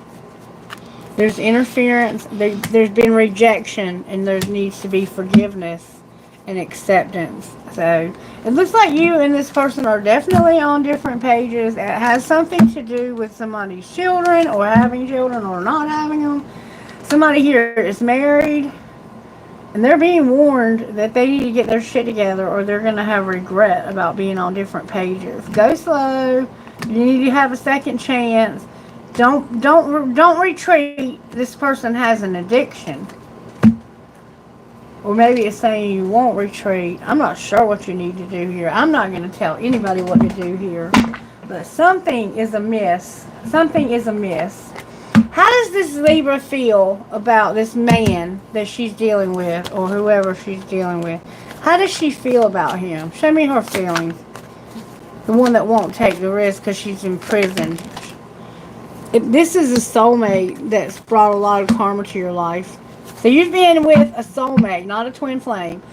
There's interference. There's been rejection. And there needs to be forgiveness and acceptance. So, it looks like you and this person are definitely on different pages. It has something to do with somebody's children or having children or not having them. Somebody here is married. And they're being warned that they need to get their shit together or they're going to have regret about being on different pages. Go slow. You need to have a second chance. Don't retreat. This person has an addiction. Or maybe it's saying you won't retreat. I'm not sure what you need to do here. I'm not going to tell anybody what to do here. But something is amiss. Something is amiss. How does this Libra feel about this man that she's dealing with or whoever she's dealing with? How does she feel about him? Show me her feelings. The one that won't take the risk because she's imprisoned. This is a soulmate that's brought a lot of karma to your life. So you've been with a soulmate, not a twin flame.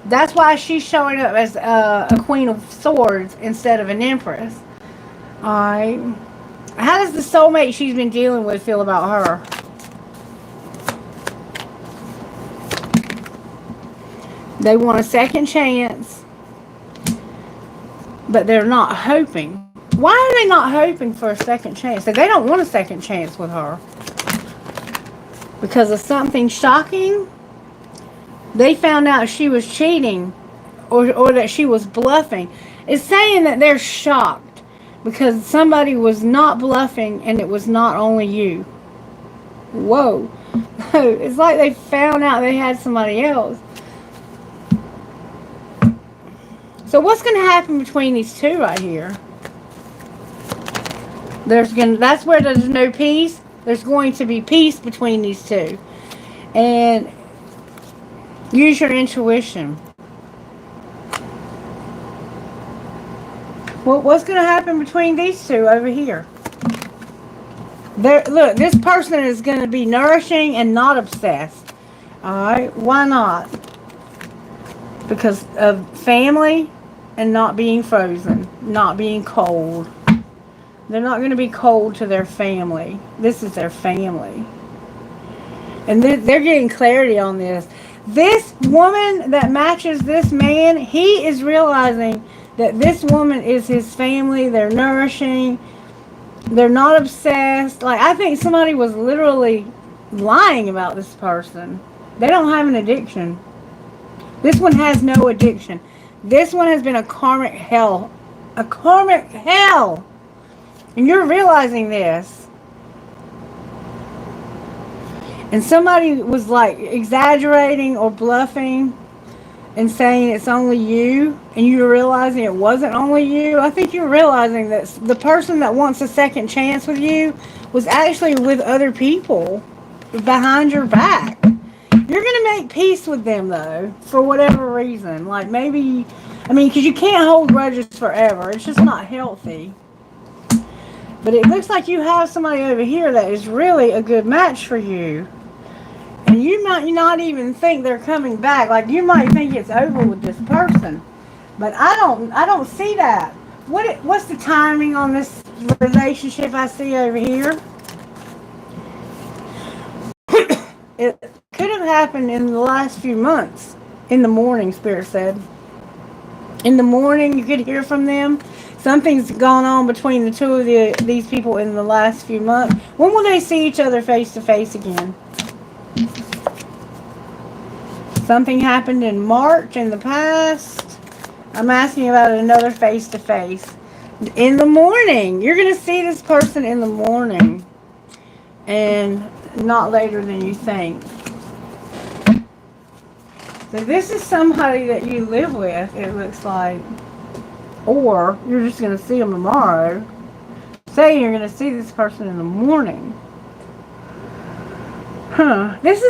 That's why she's showing up as a Queen of Swords instead of an Empress. Alright. How does the soulmate she's been dealing with feel about her? They want a second chance, but they're not hoping. Why are they not hoping for a second chance? They don't want a second chance with her. Because of something shocking? They found out she was cheating or that she was bluffing. It's saying that they're shocked because somebody was not bluffing and it was not only you. Whoa. It's like they found out they had somebody else. So what's going to happen between these two right here? That's where there's no peace. There's going to be peace between these two. And use your intuition. What's going to happen between these two over here? Look, this person is going to be nourishing and not obsessed. Alright, why not? Because of family and not being frozen, not being cold. They're not going to be cold to their family. This is their family. And they're getting clarity on this. This woman that matches this man, he is realizing that this woman is his family. They're nourishing. They're not obsessed. Like, I think somebody was literally lying about this person. They don't have an addiction. This one has no addiction. This one has been a karmic hell. A karmic hell. And you're realizing this. And somebody was like exaggerating or bluffing and saying it's only you, and you're realizing it wasn't only you. I think you're realizing that the person that wants a second chance with you was actually with other people behind your back. You're going to make peace with them, though, for whatever reason. Like, maybe, because you can't hold grudges forever. It's just not healthy. But it looks like you have somebody over here that is really a good match for you. And you might not even think they're coming back. Like, you might think it's over with this person. But I don't see that. What's the timing on this relationship I see over here? It could have happened in the last few months. In the morning, Spirit said. In the morning, you could hear from them. Something's gone on between the two of these people in the last few months. When will they see each other face to face again? Something happened in March in the past. I'm asking about another face to face. In the morning. You're going to see this person in the morning. And not later than you think. So this is somebody that you live with, it looks like. Or you're just going to see them tomorrow. Say you're going to see this person in the morning. Huh. This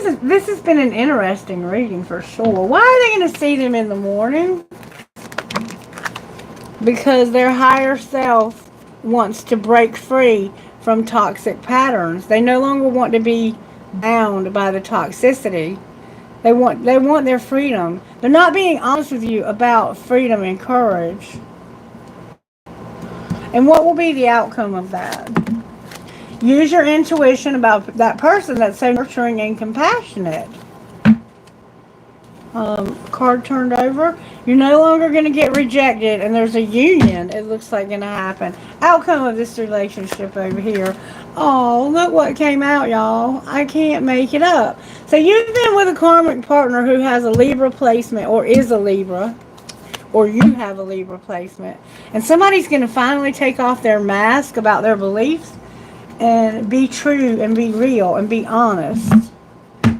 has been an interesting reading for sure. Why are they going to see them in the morning? Because their higher self wants to break free from toxic patterns. They no longer want to be bound by the toxicity. They want their freedom. They're not being honest with you about freedom and courage. And what will be the outcome of that? Use your intuition about that person that's so nurturing and compassionate. Card turned over. You're no longer going to get rejected, and there's a union, it looks like, going to happen. Outcome of this relationship over here. Oh, look what came out, y'all. I can't make it up. So you've been with a karmic partner who has a Libra placement, or is a Libra, or you have a Libra placement. And somebody's going to finally take off their mask about their beliefs and be true and be real and be honest.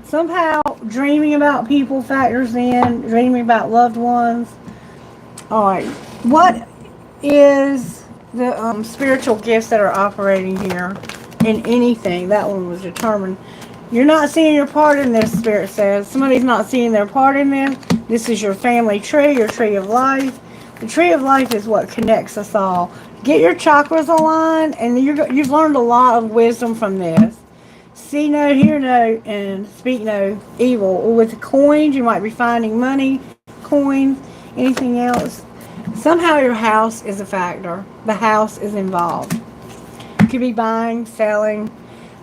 Somehow, dreaming about people factors in, dreaming about loved ones. Alright, what is the spiritual gifts that are operating here in anything? That one was determined. You're not seeing your part in this, Spirit says. Somebody's not seeing their part in this. This is your family tree, your tree of life. The tree of life is what connects us all. Get your chakras aligned, and you've learned a lot of wisdom from this. See no, hear no, and speak no evil. With the coins, you might be finding money, coins, anything else. Somehow your house is a factor. The house is involved. You could be buying, selling.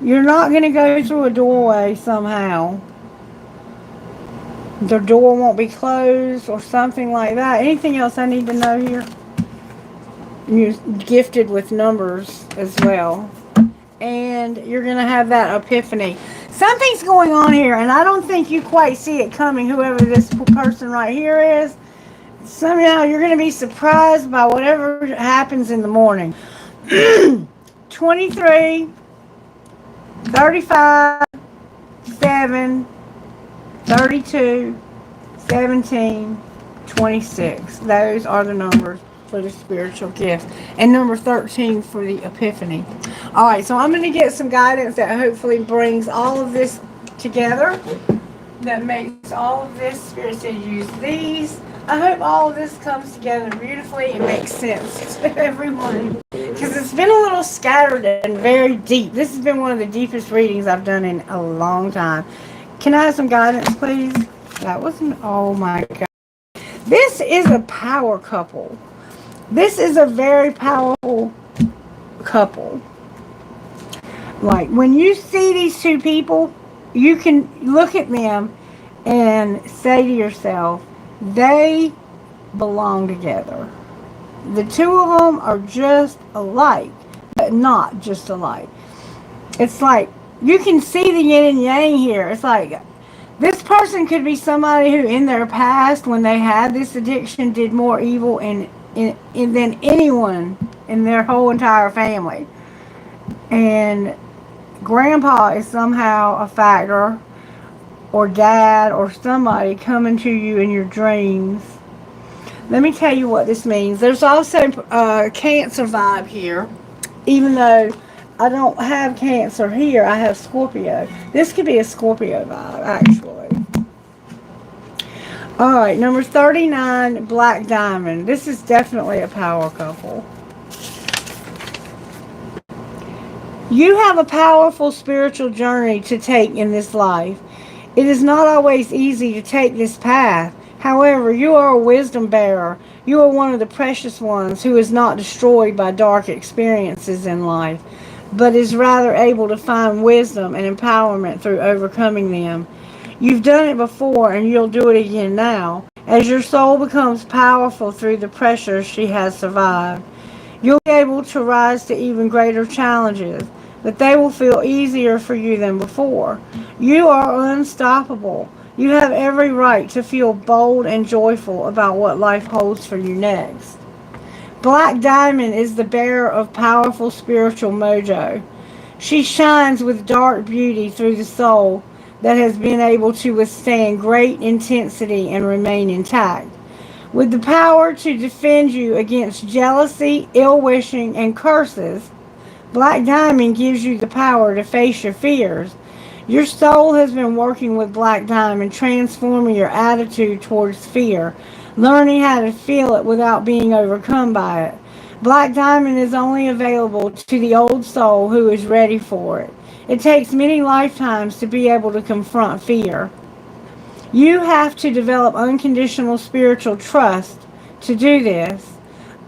You're not going to go through a doorway somehow. The door won't be closed or something like that. Anything else I need to know here? You're gifted with numbers as well. And you're going to have that epiphany. Something's going on here, and I don't think you quite see it coming, whoever this person right here is. Somehow you're going to be surprised by whatever happens in the morning. 23, 35, 7, 32, 17, 26. Those are the numbers for the spiritual gift. And number 13 for the epiphany. Alright, so I'm going to get some guidance that hopefully brings all of this together. That makes all of this. Spirit said use these. I hope all of this comes together beautifully and makes sense to everyone. Because it's been a little scattered and very deep. This has been one of the deepest readings I've done in a long time. Can I have some guidance, please? That wasn't... Oh, my God. This is a power couple. This is a very powerful couple. Like, when you see these two people, you can look at them and say to yourself, they belong together. The two of them are just alike, but not just alike. It's like, you can see the yin and yang here. It's like, this person could be somebody who in their past, when they had this addiction, did more evil than anyone in their whole entire family. And grandpa is somehow a factor, or dad, or somebody coming to you in your dreams. Let me tell you what this means. There's also a Cancer vibe here. Even though I don't have Cancer here, I have Scorpio. This could be a Scorpio vibe, actually. Alright, number 39, Black Diamond. This is definitely a power couple. You have a powerful spiritual journey to take in this life. It is not always easy to take this path. However, you are a wisdom bearer. You are one of the precious ones who is not destroyed by dark experiences in life, but is rather able to find wisdom and empowerment through overcoming them. You've done it before, and you'll do it again now, as your soul becomes powerful through the pressure she has survived. You'll be able to rise to even greater challenges, but they will feel easier for you than before. You are unstoppable. You have every right to feel bold and joyful about what life holds for you next. Black Diamond is the bearer of powerful spiritual mojo. She shines with dark beauty through the soul that has been able to withstand great intensity and remain intact. With the power to defend you against jealousy, ill-wishing, and curses, Black Diamond gives you the power to face your fears. Your soul has been working with Black Diamond, transforming your attitude towards fear, learning how to feel it without being overcome by it. Black Diamond is only available to the old soul who is ready for it. It takes many lifetimes to be able to confront fear. You have to develop unconditional spiritual trust to do this.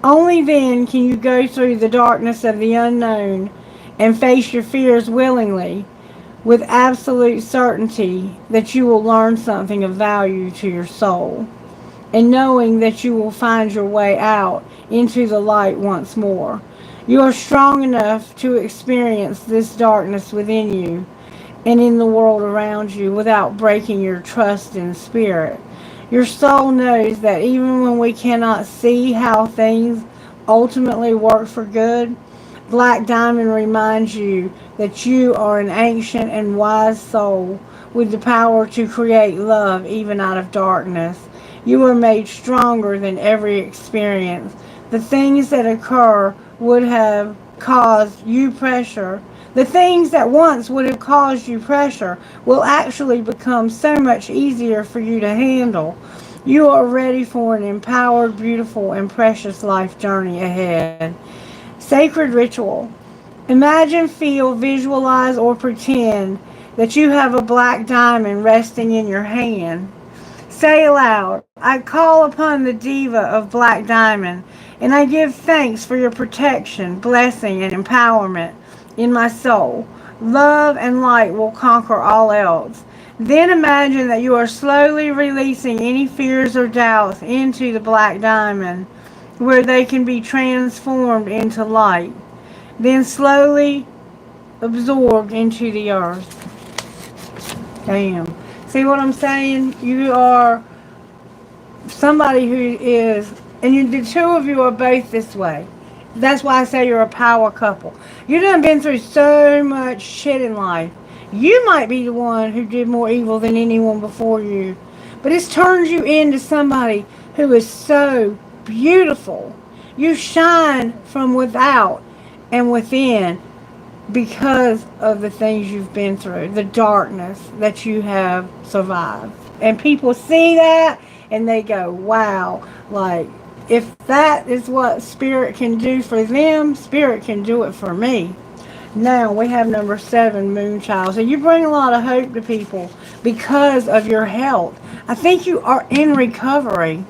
Only then can you go through the darkness of the unknown and face your fears willingly, with absolute certainty that you will learn something of value to your soul, and knowing that you will find your way out into the light once more. You are strong enough to experience this darkness within you and in the world around you without breaking your trust in spirit. Your soul knows that even when we cannot see how things ultimately work for good, Black Diamond reminds you that you are an ancient and wise soul with the power to create love even out of darkness. You are made stronger than every experience. The things that occur would have caused you pressure. The things that once would have caused you pressure will actually become so much easier for you to handle. You are ready for an empowered, beautiful, and precious life journey ahead. Sacred ritual. Imagine, feel, visualize, or pretend that you have a black diamond resting in your hand. Say aloud, I call upon the diva of Black Diamond, and I give thanks for your protection, blessing, and empowerment in my soul. Love and light will conquer all else. Then imagine that you are slowly releasing any fears or doubts into the Black Diamond, where they can be transformed into light, then slowly absorbed into the earth. Damn. See what I'm saying? You are somebody who is, and the two of you are both this way. That's why I say you're a power couple. You done been through so much shit in life. You might be the one who did more evil than anyone before you. But it's turned you into somebody who is so beautiful. You shine from without and within because of the things you've been through, the darkness that you have survived. And people see that and they go, wow, like, if that is what Spirit can do for them, Spirit can do it for me. Now we have number 7, Moonchild. So you bring a lot of hope to people because of your health. I think you are in recovery.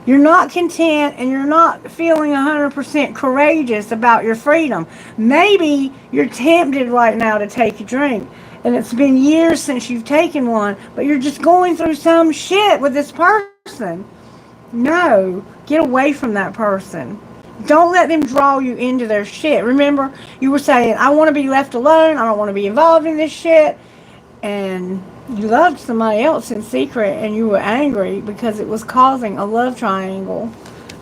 You're not content and you're not feeling 100% courageous about your freedom. Maybe you're tempted right now to take a drink. And it's been years since you've taken one, but you're just going through some shit with this person. No, get away from that person. Don't let them draw you into their shit. Remember, you were saying, I want to be left alone. I don't want to be involved in this shit. And you loved somebody else in secret and you were angry because it was causing a love triangle.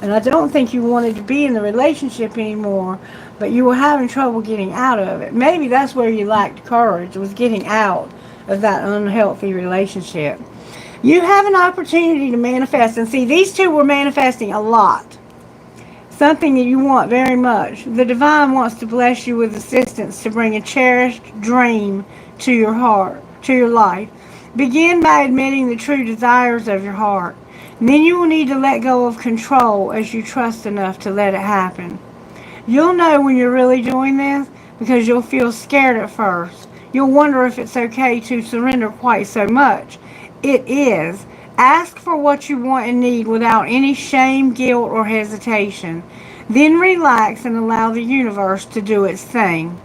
And I don't think you wanted to be in the relationship anymore, but you were having trouble getting out of it. Maybe that's where you lacked courage, was getting out of that unhealthy relationship. You have an opportunity to manifest. And see, these two were manifesting a lot. Something that you want very much. The divine wants to bless you with assistance to bring a cherished dream to your heart, to your life. Begin by admitting the true desires of your heart. And then you will need to let go of control as you trust enough to let it happen. You'll know when you're really doing this because you'll feel scared at first. You'll wonder if it's okay to surrender quite so much. It is. Ask for what you want and need without any shame, guilt, or hesitation. Then relax and allow the universe to do its thing.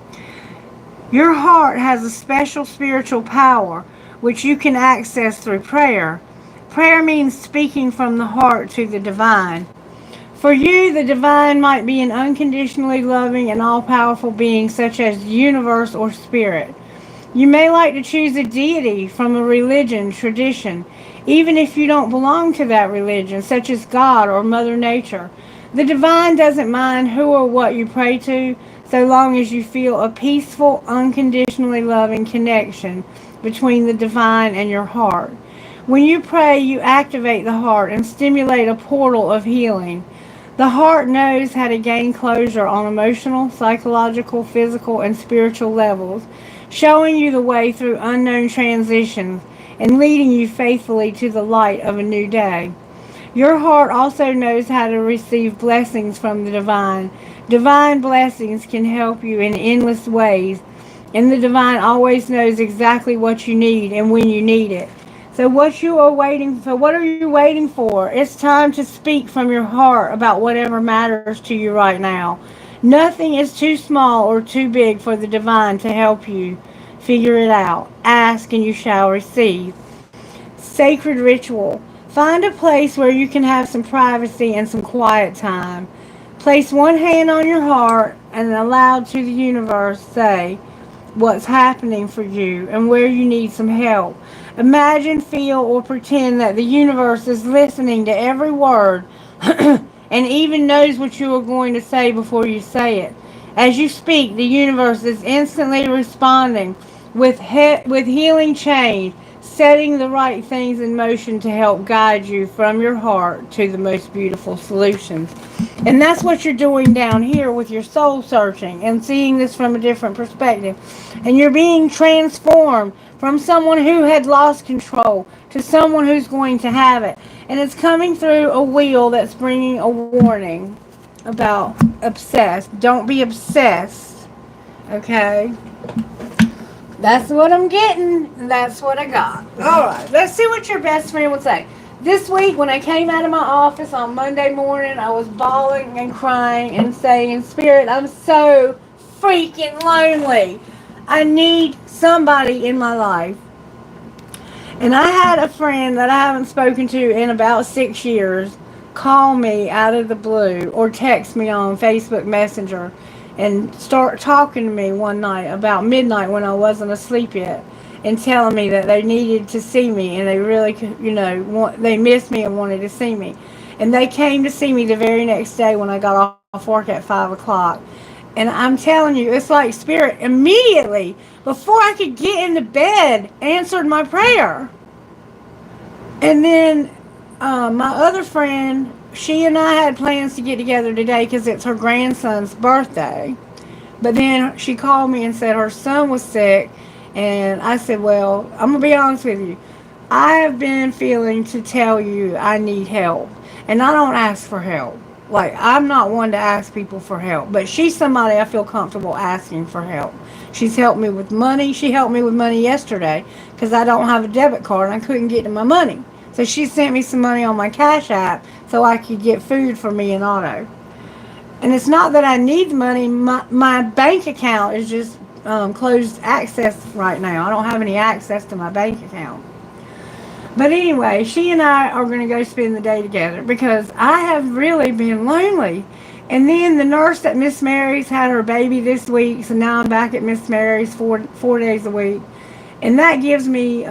Your heart has a special spiritual power which you can access through prayer. Prayer means speaking from the heart to the divine. For you, the divine might be an unconditionally loving and all-powerful being such as the universe or spirit. You may like to choose a deity from a religion, tradition, even if you don't belong to that religion, such as God or Mother Nature. The divine doesn't mind who or what you pray to, so long as you feel a peaceful, unconditionally loving connection between the divine and your heart. When you pray, you activate the heart and stimulate a portal of healing. The heart knows how to gain closure on emotional, psychological, physical, and spiritual levels, showing you the way through unknown transitions and leading you faithfully to the light of a new day. Your heart also knows how to receive blessings from the divine. Divine blessings can help you in endless ways, and the divine always knows exactly what you need and when you need it. So what are you waiting for? It's time to speak from your heart about whatever matters to you right now. Nothing is too small or too big for the divine to help you figure it out. Ask and you shall receive. Sacred ritual. Find a place where you can have some privacy and some quiet time. Place one hand on your heart and aloud to the universe say what's happening for you and where you need some help. Imagine, feel, or pretend that the universe is listening to every word and even knows what you are going to say before you say it. As you speak, the universe is instantly responding with healing change, setting the right things in motion to help guide you from your heart to the most beautiful solutions. And that's what you're doing down here with your soul searching and seeing this from a different perspective. And you're being transformed from someone who had lost control to someone who's going to have it. And it's coming through a wheel that's bringing a warning about obsessed. Don't be obsessed. Okay? That's what I'm getting. That's what I got. Alright, let's see what your best friend would say. This week, when I came out of my office on Monday morning, I was bawling and crying and saying, Spirit, I'm so freaking lonely. I need somebody in my life. And I had a friend that I haven't spoken to in about 6 years call me out of the blue or text me on Facebook Messenger and start talking to me one night about midnight when I wasn't asleep yet and telling me that they needed to see me and they really, they missed me and wanted to see me. And they came to see me the very next day when I got off work at 5 o'clock. And I'm telling you, it's like Spirit immediately, before I could get into bed, answered my prayer. And then my other friend, she and I had plans to get together today because it's her grandson's birthday. But then she called me and said her son was sick. And I said, well, I'm going to be honest with you. I have been feeling to tell you I need help. And I don't ask for help. Like, I'm not one to ask people for help. But she's somebody I feel comfortable asking for help. She's helped me with money. She helped me with money yesterday because I don't have a debit card and I couldn't get to my money. So she sent me some money on my Cash App so I could get food for me and Otto. And it's not that I need the money. My bank account is just closed access right now. I don't have any access to my bank account. But anyway, she and I are going to go spend the day together because I have really been lonely. And then the nurse at Miss Mary's had her baby this week, so now I'm back at Miss Mary's four days a week. And that gives me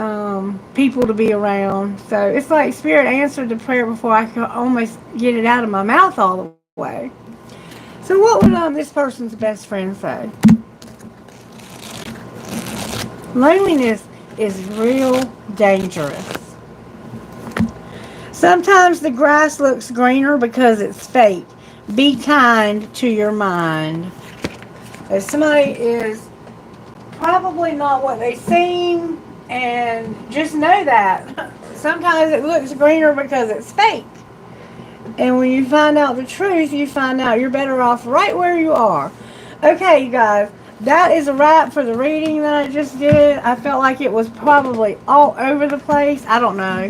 people to be around. So it's like Spirit answered the prayer before I could almost get it out of my mouth all the way. So what would this person's best friend say? Loneliness is real dangerous. Sometimes the grass looks greener because it's fake. Be kind to your mind. If somebody is probably not what they seem, and just know that. Sometimes it looks greener because it's fake. And when you find out the truth, you find out you're better off right where you are. Okay, you guys. That is a wrap for the reading that I just did. I felt like it was probably all over the place. I don't know.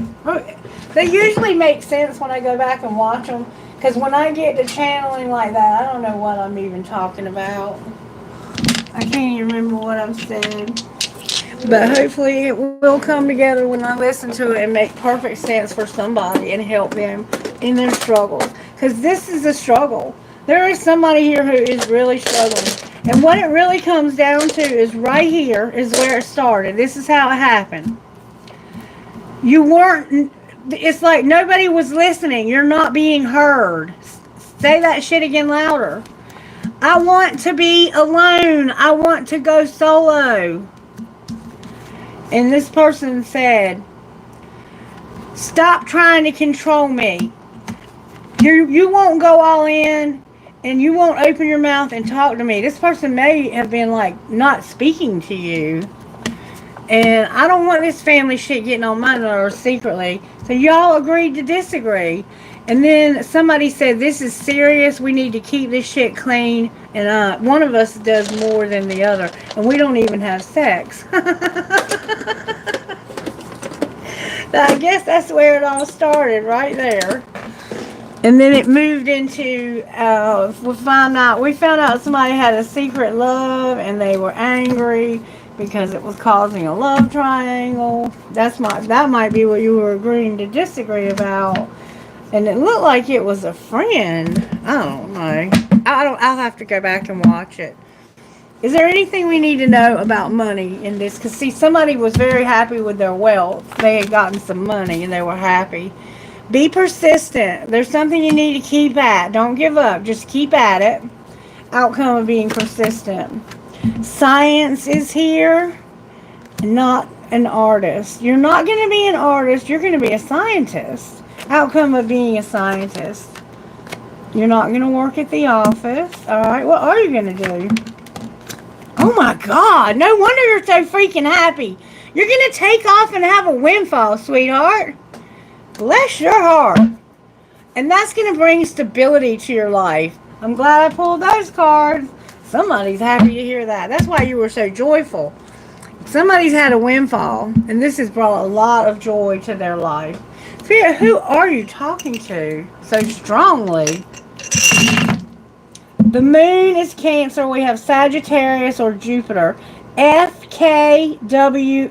They usually make sense when I go back and watch them. Because when I get to channeling like that, I don't know what I'm even talking about. I can't even remember what I've said. But hopefully it will come together when I listen to it and make perfect sense for somebody and help them in their struggles. Because this is a struggle. There is somebody here who is really struggling. And what it really comes down to is right here is where it started. This is how it happened. You weren't, it's like nobody was listening. You're not being heard. Say that shit again louder. I want to be alone. I want to go solo. And this person said, stop trying to control me. You won't go all in. And you won't open your mouth and talk to me. This person may have been like not speaking to you. And I don't want this family shit getting on my nerves secretly. So y'all agreed to disagree. And then somebody said, this is serious. We need to keep this shit clean. And one of us does more than the other. And we don't even have sex. I guess that's where it all started, right there. And then it moved into, we found out somebody had a secret love and they were angry because it was causing a love triangle. That might be what you were agreeing to disagree about. And it looked like it was a friend. I don't know. I'll have to go back and watch it. Is there anything we need to know about money in this? Because see, somebody was very happy with their wealth. They had gotten some money and they were happy. Be persistent. There's something you need to keep at. Don't give up. Just keep at it. Outcome of being persistent. Science is here. Not an artist. You're not going to be an artist. You're going to be a scientist. Outcome of being a scientist. You're not going to work at the office. Alright, what are you going to do? Oh my God. No wonder you're so freaking happy. You're going to take off and have a windfall, sweetheart. Bless your heart. And that's going to bring stability to your life. I'm glad I pulled those cards. Somebody's happy to hear that. That's why you were so joyful. Somebody's had a windfall, and this has brought a lot of joy to their life. Spirit, who are you talking to so strongly? The moon is Cancer. We have Sagittarius or Jupiter. FKWMTCA.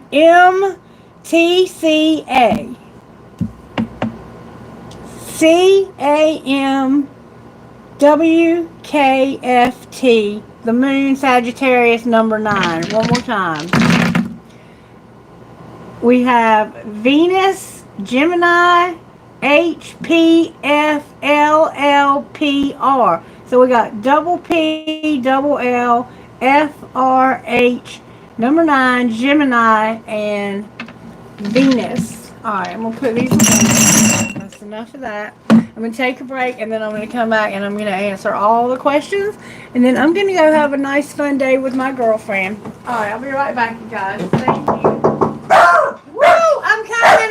CAMWKFT. The moon, Sagittarius, number 9. One more time. We have Venus, Gemini, HPFLLPR. So we got double P, double L, FRH, number 9, Gemini, and Venus. Alright, I'm going to put these away. That's enough of that. I'm going to take a break, and then I'm going to come back, and I'm going to answer all the questions. And then I'm going to go have a nice, fun day with my girlfriend. Alright, I'll be right back, you guys. Thank you. Woo! I'm coming.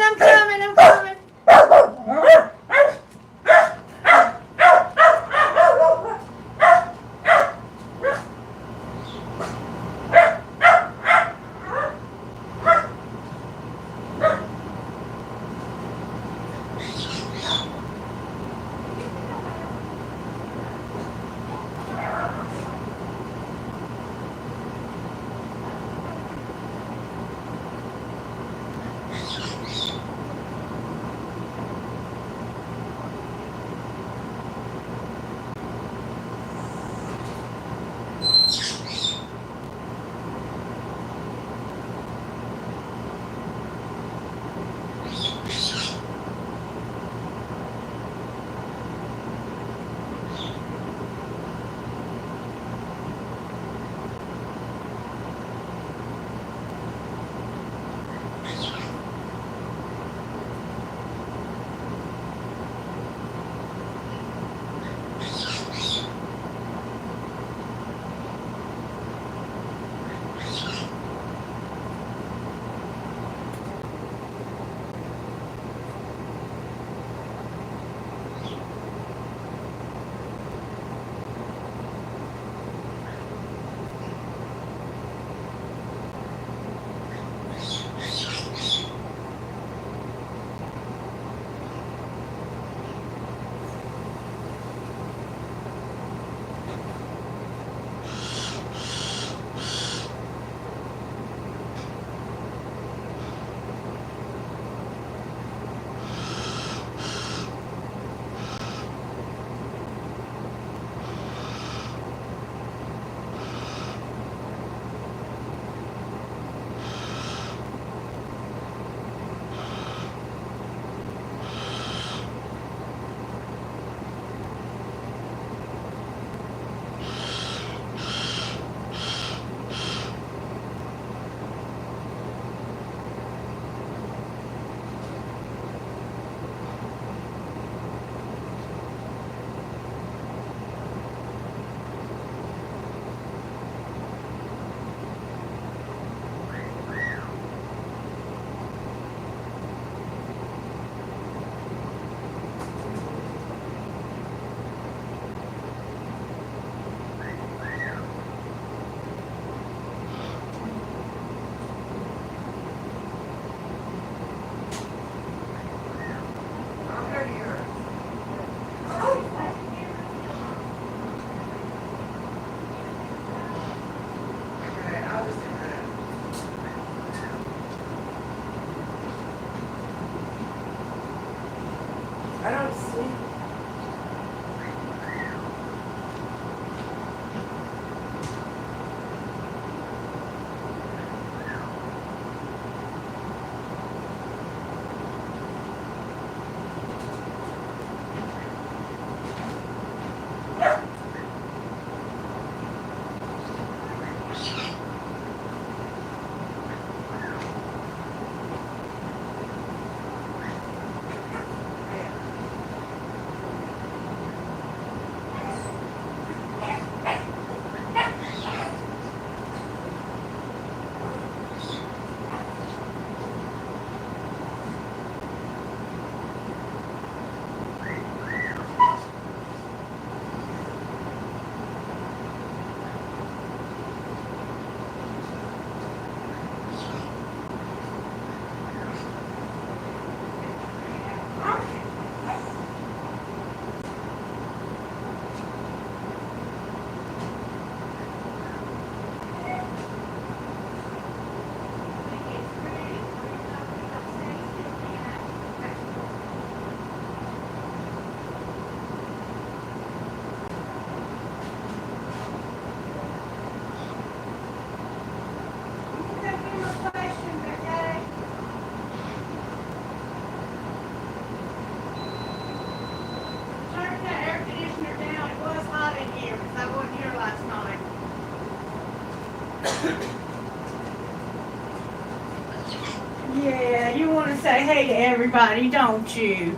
Yeah, you want to say hey to everybody, don't you?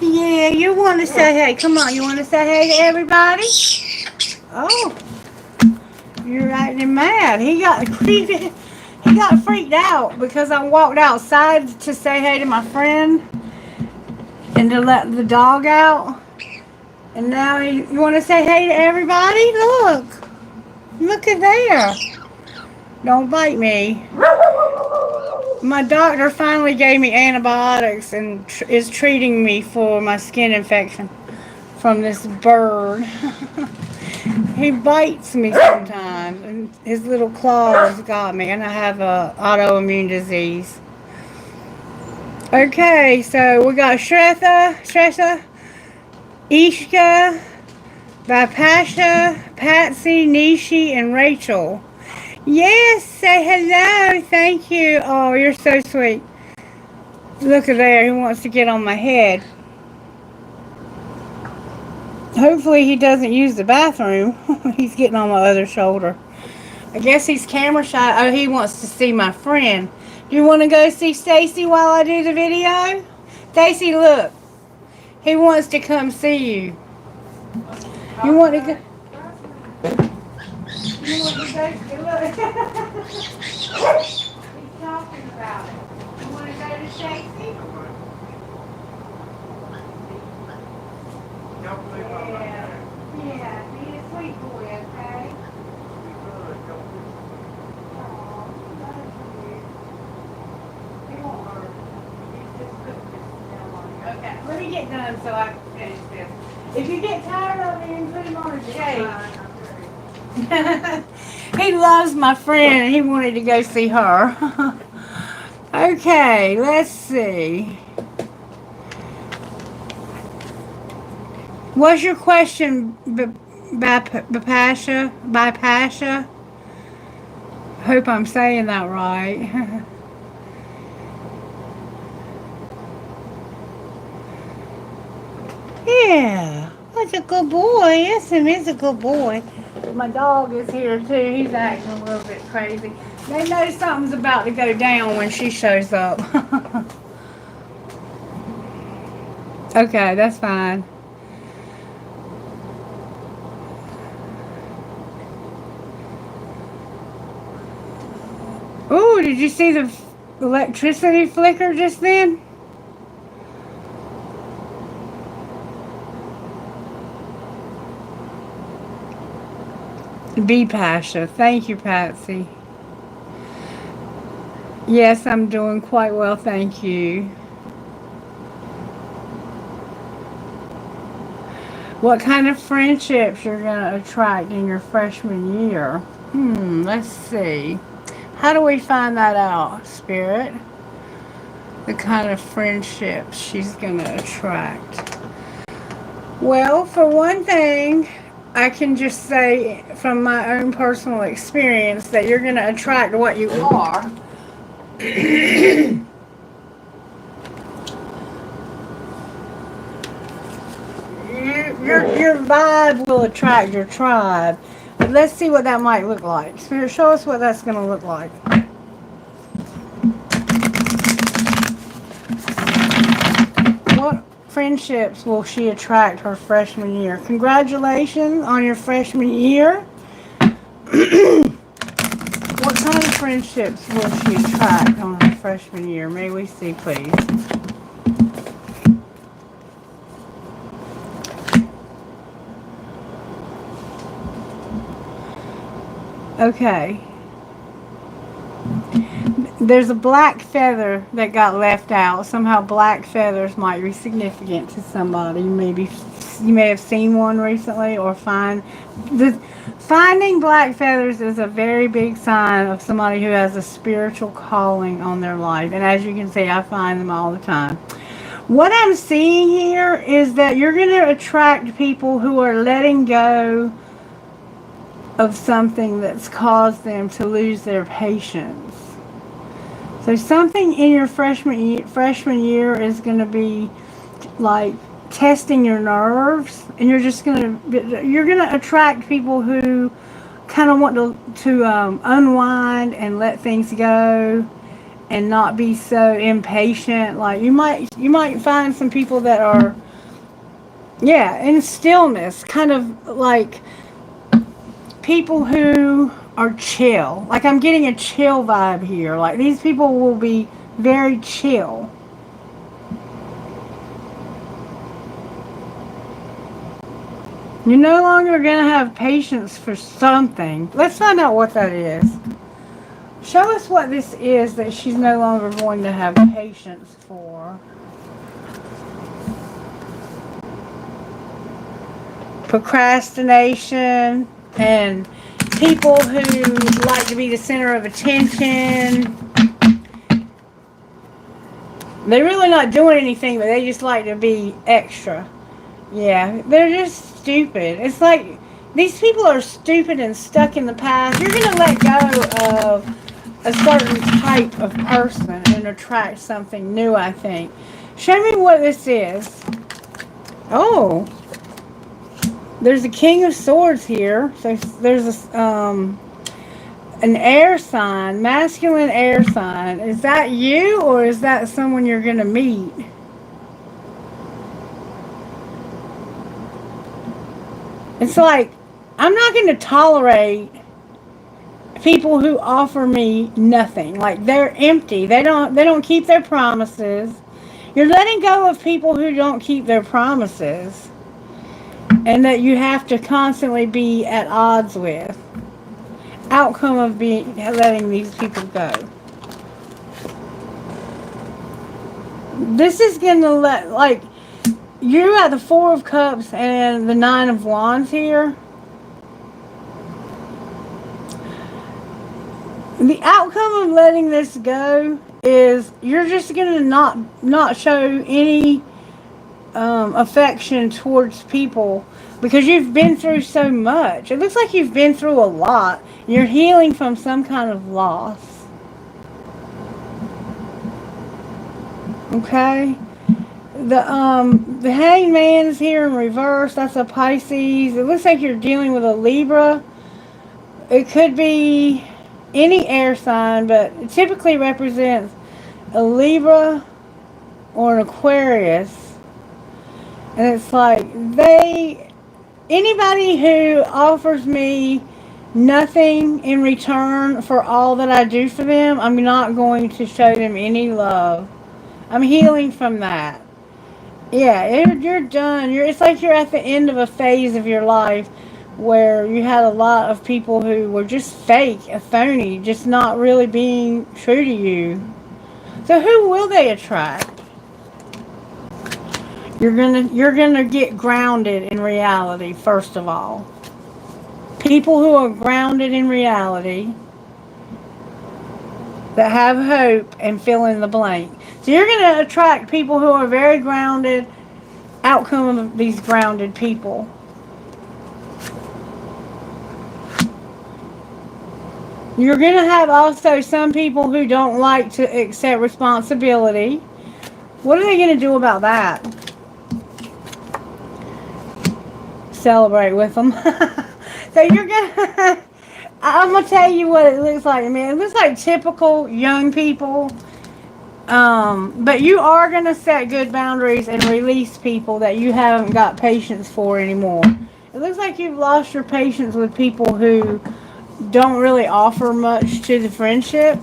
Yeah, you want to say hey. Come on, you want to say hey to everybody? Oh, you're acting mad. He got creepy. He got freaked out because I walked outside to say hey to my friend and to let the dog out. And now you want to say hey to everybody? Look at there. Don't bite me. My doctor finally gave me antibiotics and is treating me for my skin infection from this bird. He bites me sometimes, and his little claws got me, and I have a autoimmune disease. Okay, so we got Shretha, Ishka, Bipasha, Patsy, Nishi, and Rachel. Yes, say hello. Thank you. Oh, you're so sweet. Look at there. He wants to get on my head. Hopefully he doesn't use the bathroom. He's getting on my other shoulder. I guess he's camera shy. Oh, he wants to see my friend. Do you want to go see Stacy while I do the video? Stacy, look. He wants to come see you. You want to go? You want to go? Look. He's talking about it. You want to go to Stacy? Yeah, be a sweet boy, okay? Oh, love you. He won't hurt. He's just putting this down on you. Okay, let me get done so I can finish this. If you get tired of me, put him on a shade. He loves my friend and he wanted to go see her. Okay, let's see. What's your question, Bipasha? Hope I'm saying that right. Yeah, that's a good boy. Yes, him is a good boy. My dog is here too. He's acting a little bit crazy. They know something's about to go down when she shows up. Okay, that's fine. Oh, did you see the electricity flicker just then? Be Pasha. Thank you, Patsy. Yes, I'm doing quite well, thank you. What kind of friendships you're going to attract in your freshman year? Let's see. How do we find that out, Spirit? The kind of friendships she's going to attract. Well, for one thing, I can just say from my own personal experience that you're going to attract what you are. Your vibe will attract your tribe. But let's see what that might look like. Spirit, show us what that's going to look like. What friendships will she attract her freshman year? Congratulations on your freshman year. What kind of friendships will she attract on her freshman year? May we see, please? Okay. There's a black feather that got left out. Somehow black feathers might be significant to somebody. Maybe you may have seen one recently or finding black feathers is a very big sign of somebody who has a spiritual calling on their life. And as you can see, I find them all the time. What I'm seeing here is that you're going to attract people who are letting go of something that's caused them to lose their patience. So something in your freshman year is going to be like testing your nerves, and you're going to attract people who kind of want to unwind and let things go and not be so impatient. Like you might find some people that are, yeah, in stillness, kind of like people who are chill. Like I'm getting a chill vibe here. Like these people will be very chill. You're no longer going to have patience for something. Let's find out what that is. Show us what this is that she's no longer going to have patience for. Procrastination and people who like to be the center of attention. They're really not doing anything, but they just like to be extra. Yeah, they're just stupid. It's like these people are stupid and stuck in the past. You're going to let go of a certain type of person and attract something new, I think. Show me what this is. Oh, there's a King of Swords here. So there's an air sign, masculine air sign. Is that you or is that someone you're going to meet? It's like, I'm not going to tolerate people who offer me nothing. Like they're empty. They don't keep their promises. You're letting go of people who don't keep their promises and that you have to constantly be at odds with. Outcome of letting these people go. This is going to like, you got the Four of Cups and the Nine of Wands here. The outcome of letting this go is you're just going to not show any affection towards people because you've been through so much. It looks like you've been through a lot. You're healing from some kind of loss. Okay? The Hanged Man is here in reverse. That's a Pisces. It looks like you're dealing with a Libra. It could be any air sign, but it typically represents a Libra or an Aquarius. And it's like anybody who offers me nothing in return for all that I do for them, I'm not going to show them any love. I'm healing from that. Yeah, you're done. It's like you're at the end of a phase of your life where you had a lot of people who were just fake, a phony, just not really being true to you. So who will they attract? You're gonna get grounded in reality, first of all. People who are grounded in reality, that have hope and fill in the blank. So you're going to attract people who are very grounded, outcome of these grounded people. You're going to have also some people who don't like to accept responsibility. What are they going to do about that? Celebrate with them. So you're going to... I'm going to tell you what it looks like. I mean, it looks like typical young people. But you are going to set good boundaries and release people that you haven't got patience for anymore. It looks like you've lost your patience with people who don't really offer much to the friendship.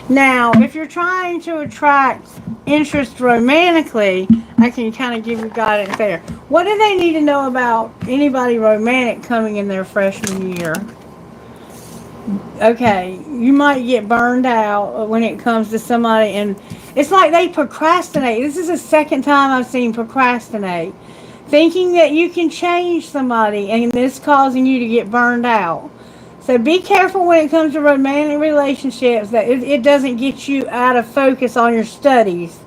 Now, if you're trying to attract interest romantically, I can kind of give you guidance there. What do they need to know about anybody romantic coming in their freshman year? Okay, you might get burned out when it comes to somebody, and it's like they procrastinate. This is the second time I've seen procrastinate. Thinking that you can change somebody, and this causing you to get burned out. So be careful when it comes to romantic relationships that it doesn't get you out of focus on your studies.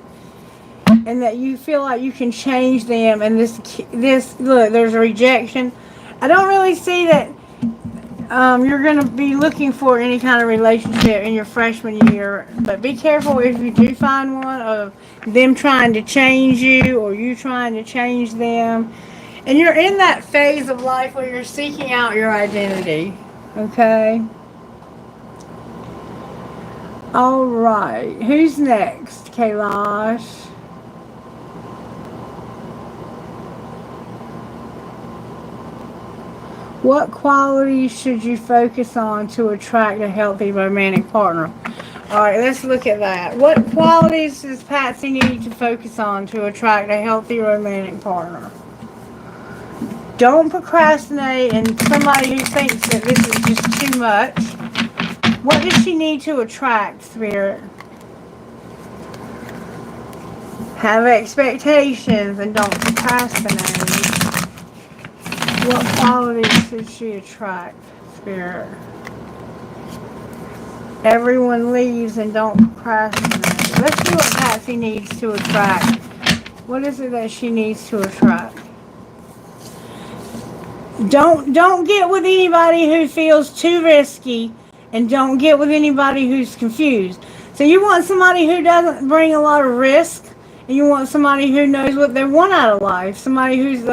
And that you feel like you can change them. And this look, there's a rejection. I don't really see that you're going to be looking for any kind of relationship in your freshman year. But be careful if you do find one of them trying to change you or you trying to change them. And you're in that phase of life where you're seeking out your identity. Okay? All right. Who's next, Kailash? What qualities should you focus on to attract a healthy romantic partner? All right, let's look at that. What qualities does Patsy need to focus on to attract a healthy romantic partner? Don't procrastinate, and somebody who thinks that this is just too much. What does she need to attract, Spirit? Have expectations and don't procrastinate. What qualities should she attract, Spirit? Everyone leaves and don't procrastinate. Let's see what Patsy needs to attract. What is it that she needs to attract? Don't get with anybody who feels too risky, and don't get with anybody who's confused. So you want somebody who doesn't bring a lot of risk, and you want somebody who knows what they want out of life. Somebody who's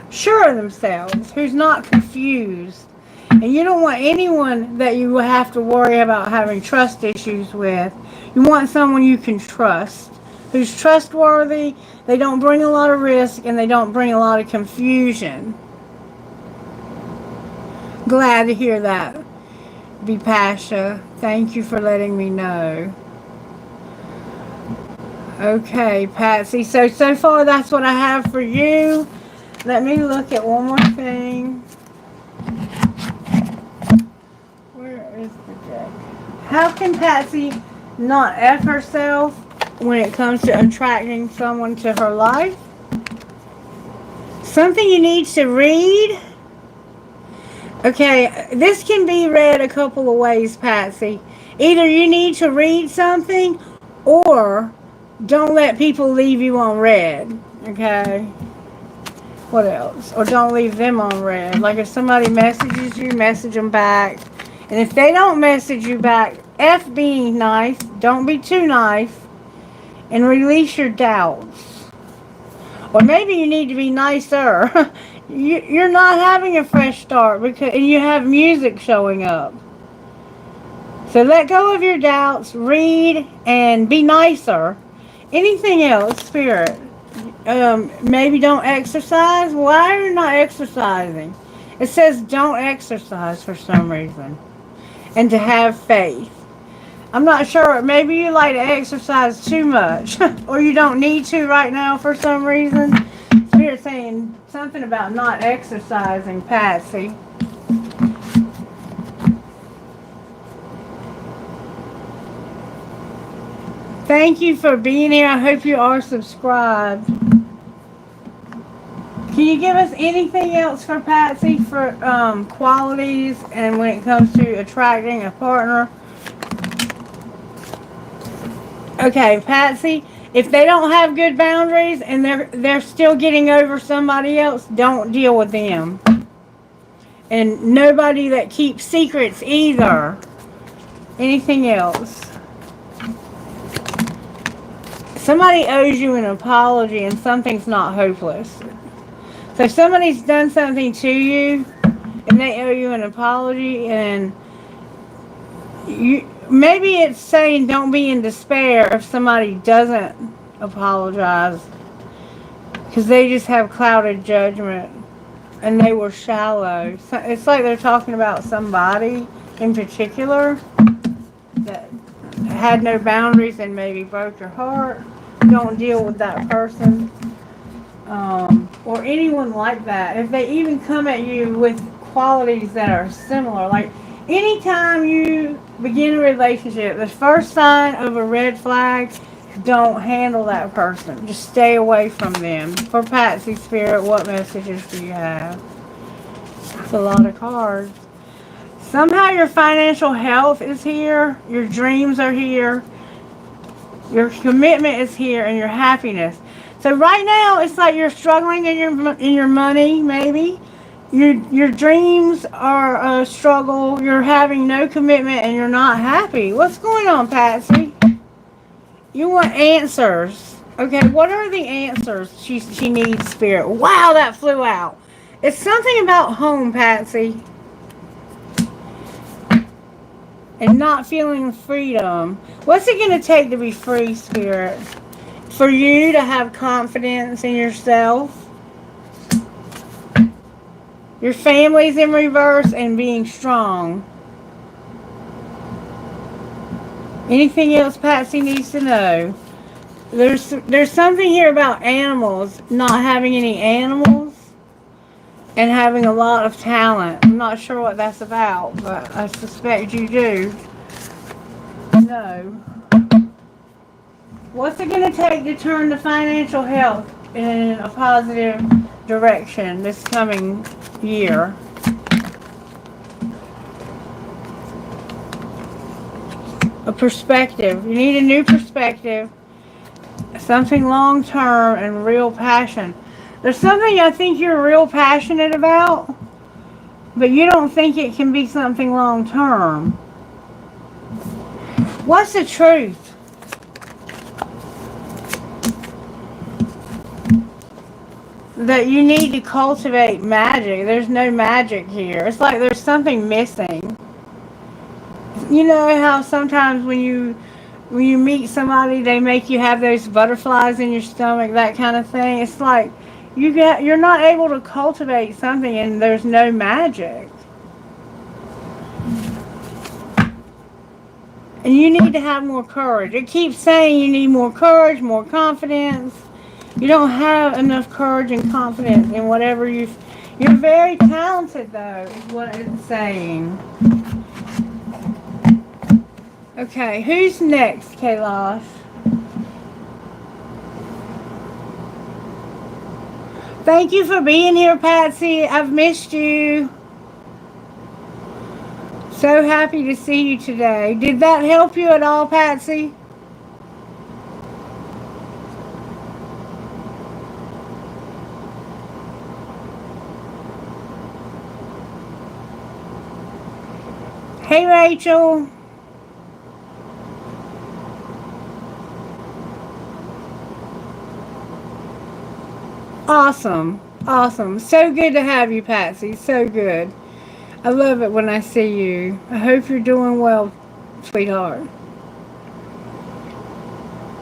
sure of themselves, who's not confused. And you don't want anyone that you have to worry about having trust issues with. You want someone you can trust, who's trustworthy, they don't bring a lot of risk, and they don't bring a lot of confusion. Glad to hear that, Bipasha. Thank you for letting me know. Okay, Patsy. So far that's what I have for you. Let me look at one more thing. Where is the deck? How can Patsy not F herself when it comes to attracting someone to her life? Something you need to read. Okay, this can be read a couple of ways, Patsy. Either you need to read something, or don't let people leave you on red. Okay? What else? Or don't leave them on red. Like if somebody messages you, message them back. And if they don't message you back, F being nice, don't be too nice, and release your doubts. Or maybe you need to be nicer. You're not having a fresh start because you have music showing up. So let go of your doubts, read, and be nicer. Anything else, Spirit? Maybe don't exercise. Why are you not exercising? It says don't exercise for some reason. And to have faith. I'm not sure. Maybe you like to exercise too much. Or you don't need to right now for some reason. Spirit saying something about not exercising, Patsy. Thank you for being here. I hope you are subscribed. Can you give us anything else for Patsy for qualities and when it comes to attracting a partner? Okay, Patsy, if they don't have good boundaries and they're still getting over somebody else, don't deal with them. And nobody that keeps secrets either. Anything else? Somebody owes you an apology and something's not hopeless. So if somebody's done something to you and they owe you an apology, and maybe it's saying don't be in despair if somebody doesn't apologize, because they just have clouded judgment and they were shallow. So it's like they're talking about somebody in particular that had no boundaries and maybe broke your heart. Don't deal with that person. Or anyone like that. If they even come at you with qualities that are similar, like anytime you begin a relationship, the first sign of a red flag, don't handle that person. Just stay away from them. For Patsy Spirit, what messages do you have? It's a lot of cards. Somehow your financial health is here, your dreams are here, your commitment is here, and your happiness. So right now, it's like you're struggling in your money, maybe. Your dreams are a struggle. You're having no commitment, and you're not happy. What's going on, Patsy? You want answers. Okay, what are the answers she needs, Spirit? Wow, that flew out. It's something about home, Patsy. and not feeling freedom. What's it going to take to be free, Spirit? For you to have confidence in yourself, your family's in reverse, and being strong. Anything else Patsy needs to know? There's something here about animals, not having any animals, and having a lot of talent. I'm not sure what that's about, but I suspect you do. No. What's it going to take to turn the financial health in a positive direction this coming year? A perspective. You need a new perspective. Something long term and real passion. There's something I think you're real passionate about, but you don't think it can be something long term. What's the truth? That you need to cultivate magic. There's no magic here. It's like there's something missing. You know how sometimes when you meet somebody, they make you have those butterflies in your stomach, that kind of thing. It's like you're not able to cultivate something and there's no magic. And you need to have more courage. It keeps saying you need more courage, more confidence. You don't have enough courage and confidence in whatever you're very talented, though, is what it's saying. Okay, who's next, Kailash? Thank you for being here, Patsy. I've missed you. So happy to see you today. Did that help you at all, Patsy? Hey, Rachel. Awesome. Awesome. So good to have you, Patsy. So good. I love it when I see you. I hope you're doing well, sweetheart.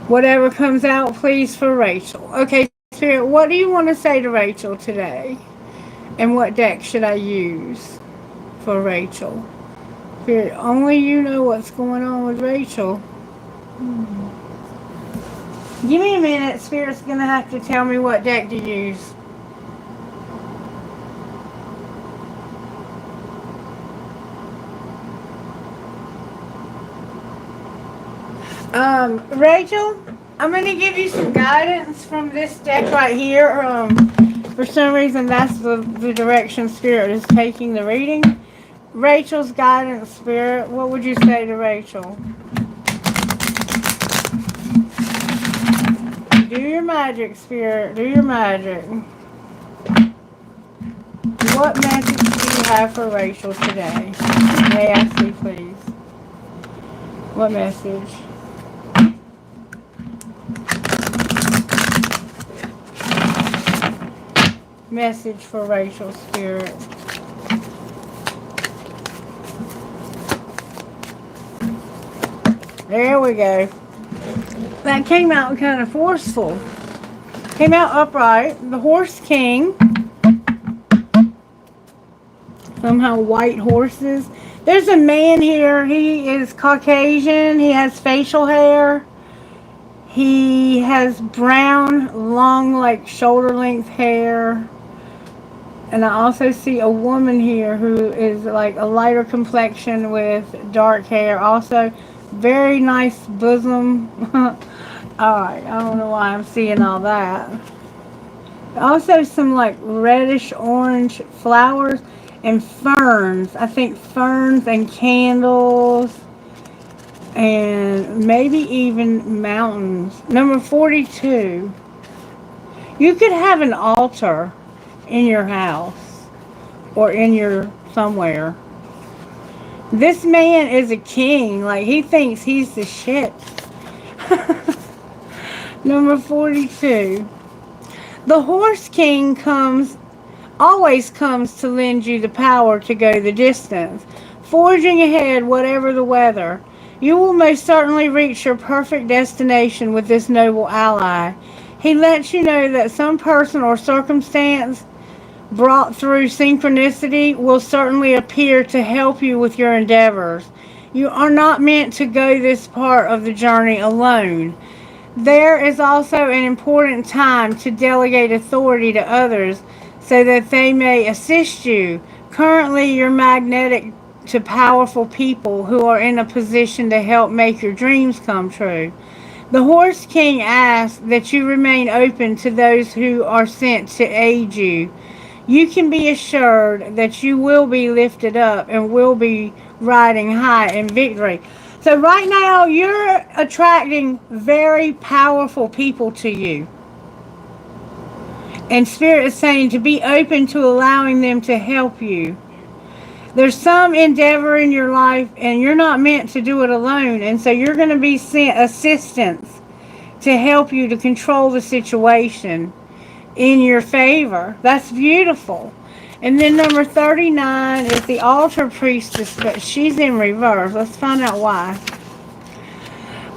Whatever comes out, please, for Rachel. Okay, Spirit, what do you want to say to Rachel today? And what deck should I use for Rachel? Spirit, only you know what's going on with Rachel. Give me a minute. Spirit's going to have to tell me what deck to use. Rachel, I'm going to give you some guidance from this deck right here. For some reason, that's the direction Spirit is taking the reading. Rachel's guidance, Spirit, what would you say to Rachel? Do your magic, Spirit. Do your magic. What message do you have for Rachel today? May I see, please? What message? Message for Rachel, Spirit. There we go. That came out kind of forceful. Came out upright. The Horse King. Somehow white horses. There's a man here. He is Caucasian. He has facial hair. He has brown, long, like shoulder length hair. And I also see a woman here who is like a lighter complexion with dark hair. Also, very nice bosom. Alright, I don't know why I'm seeing all that. Also some like reddish orange flowers and ferns. I think ferns and candles. And maybe even mountains. Number 42. You could have an altar in your house or in your somewhere. This man is a king. Like, he thinks he's the shit. Number 42. The Horse King always comes to lend you the power to go the distance. forging ahead whatever the weather. You will most certainly reach your perfect destination with this noble ally. He lets you know that some person or circumstance brought through synchronicity will certainly appear to help you with your endeavors. You are not meant to go this part of the journey alone. There is also an important time to delegate authority to others so that they may assist you. Currently, you're magnetic to powerful people who are in a position to help make your dreams come true. The Horse King asks that you remain open to those who are sent to aid you. You can be assured that you will be lifted up and will be riding high in victory. So right now, you're attracting very powerful people to you. And Spirit is saying to be open to allowing them to help you. There's some endeavor in your life, and you're not meant to do it alone. And so you're going to be sent assistance to help you to control the situation in your favor. That's beautiful. And then number 39 is the altar priestess, but she's in reverse. Let's find out why.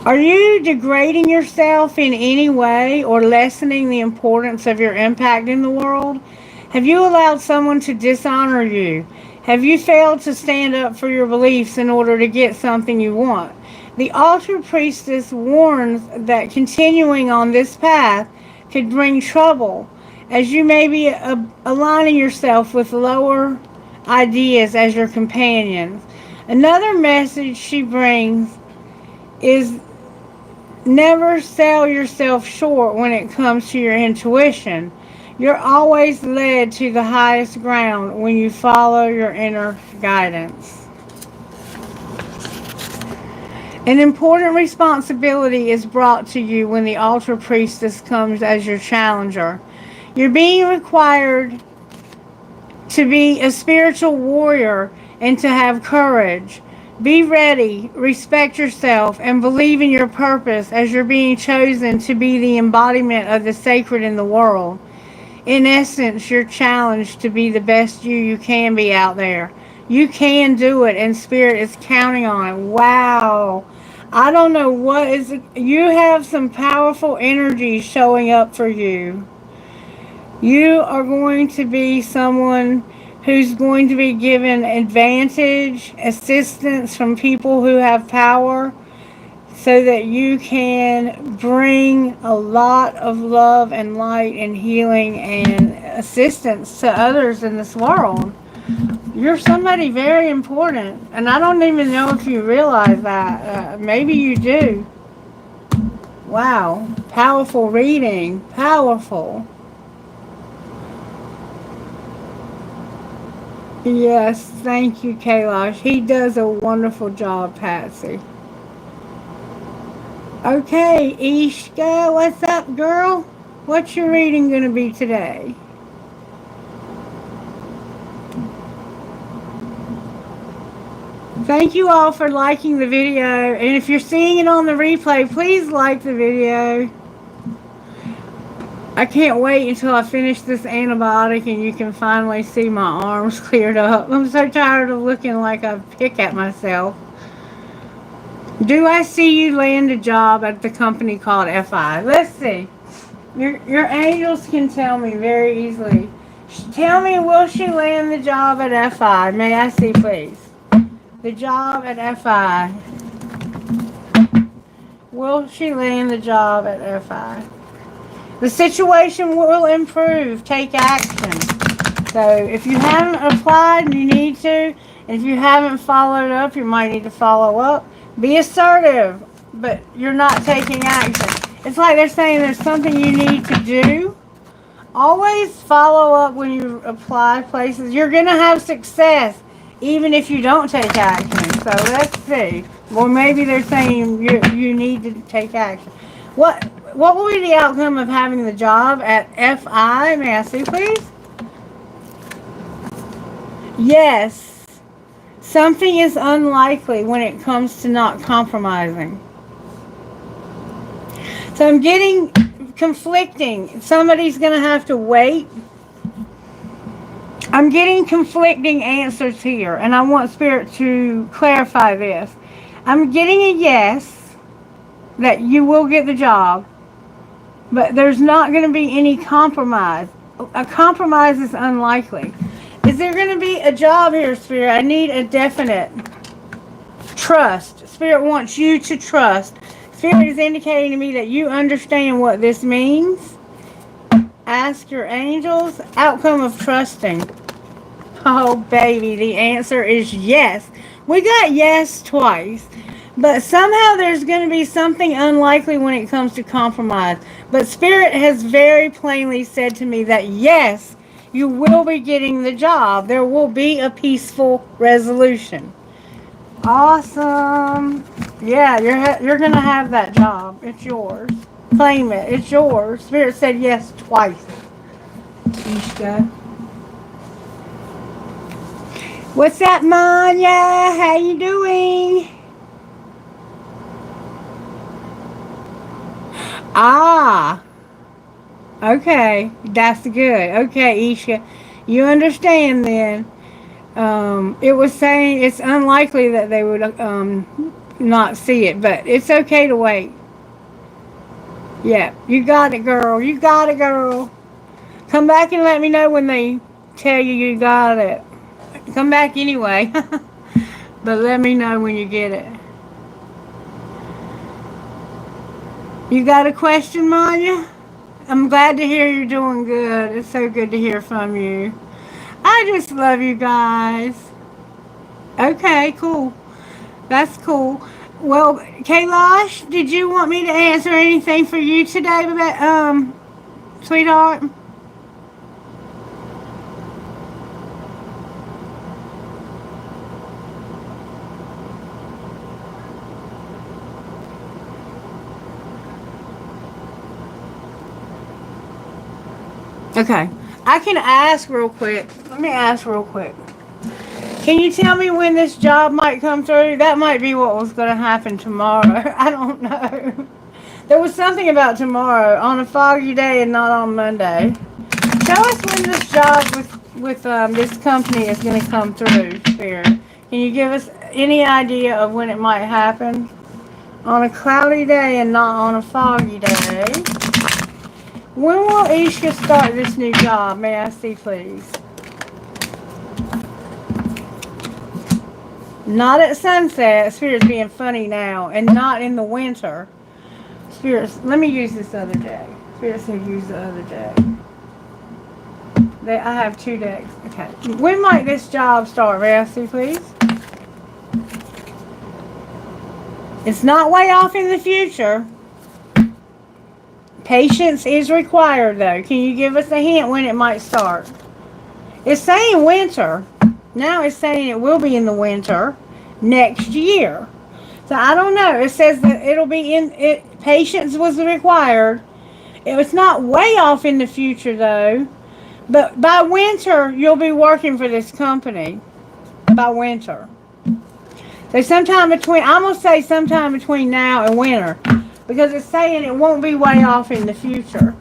Are you degrading yourself in any way or lessening the importance of your impact in the world? Have you allowed someone to dishonor you? Have you failed to stand up for your beliefs in order to get something you want? The altar priestess warns that continuing on this path could bring trouble, as you may be aligning yourself with lower ideas as your companions. Another message she brings is never sell yourself short when it comes to your intuition. You're always led to the highest ground when you follow your inner guidance. An important responsibility is brought to you when the altar priestess comes as your challenger. You're being required to be a spiritual warrior and to have courage. Be ready, respect yourself, and believe in your purpose as you're being chosen to be the embodiment of the sacred in the world. In essence, you're challenged to be the best you can be out there. You can do it, and Spirit is counting on it. Wow. I don't know what is it. You have some powerful energy showing up for you. You are going to be someone who's going to be given advantage, assistance from people who have power, so that you can bring a lot of love and light and healing and assistance to others in this world. You're somebody very important, and I don't even know if you realize that. Maybe you do. Wow. Powerful reading. Powerful. Yes, thank you, Kailash. He does a wonderful job, Patsy. Okay, Ishka, what's up, girl? What's your reading going to be today? Thank you all for liking the video. And if you're seeing it on the replay, please like the video. I can't wait until I finish this antibiotic and you can finally see my arms cleared up. I'm so tired of looking like I pick at myself. Do I see you land a job at the company called FI? Let's see. Your angels can tell me very easily. Tell me, will she land the job at FI? May I see, please? The job at FI. Will she land the job at FI? The situation will improve. Take action. So if you haven't applied, you need to. And if you haven't followed up, you might need to follow up. Be assertive, but you're not taking action. It's like they're saying there's something you need to do. Always follow up when you apply places. You're going to have success even if you don't take action. So let's see. Or maybe they're saying you need to take action. What will be the outcome of having the job at FI? May I see, please? Yes. Something is unlikely when it comes to not compromising. So I'm getting conflicting. Somebody's going to have to wait. I'm getting conflicting answers here, and I want Spirit to clarify this. I'm getting a yes, that you will get the job, but there's not going to be any compromise. A compromise is unlikely. Is there going to be a job here, Spirit? I need a definite trust. Spirit wants you to trust. Spirit is indicating to me that you understand what this means. Ask your angels. Outcome of trusting. Oh, baby, the answer is yes. We got yes twice. But somehow there's going to be something unlikely when it comes to compromise. But Spirit has very plainly said to me that yes, you will be getting the job. There will be a peaceful resolution. Awesome. Yeah, you're going to have that job. It's yours. Claim it. It's yours. Spirit said yes twice. Ishka. What's up, Manya? How you doing? Ah. Okay. That's good. Okay, Isha. You understand then. It was saying it's unlikely that they would not see it, but it's okay to wait. Yeah, you got it, girl. You got it, girl. Come back and let me know when they tell you you got it. Come back anyway. But let me know when you get it. You got a question, Manya? I'm glad to hear you're doing good. It's so good to hear from you. I just love you guys. Okay, cool. That's cool. Well, Kailash, did you want me to answer anything for you today, sweetheart? Okay. I can ask real quick. Let me ask real quick. Can you tell me when this job might come through? That might be what was going to happen tomorrow. I don't know. There was something about tomorrow on a foggy day and not on Monday. Tell us when this job with this company is going to come through, Spirit. Can you give us any idea of when it might happen? On a cloudy day and not on a foggy day. When will Ishka start this new job? May I see, please? Not at sunset. Spirit's being funny now. And not in the winter. Spirits, let me use this other deck. Spirit said use the other deck. I have two decks. Okay. When might this job start? May I see, please? It's not way off in the future. Patience is required, though. Can you give us a hint when it might start? It's saying winter. Now it's saying it will be in the winter next year. So I don't know. It says that it'll be in it. Patience was required. It's not way off in the future, though. But by winter, you'll be working for this company. By winter. So sometime between, I'm going to say sometime between now and winter. Because it's saying it won't be way off in the future.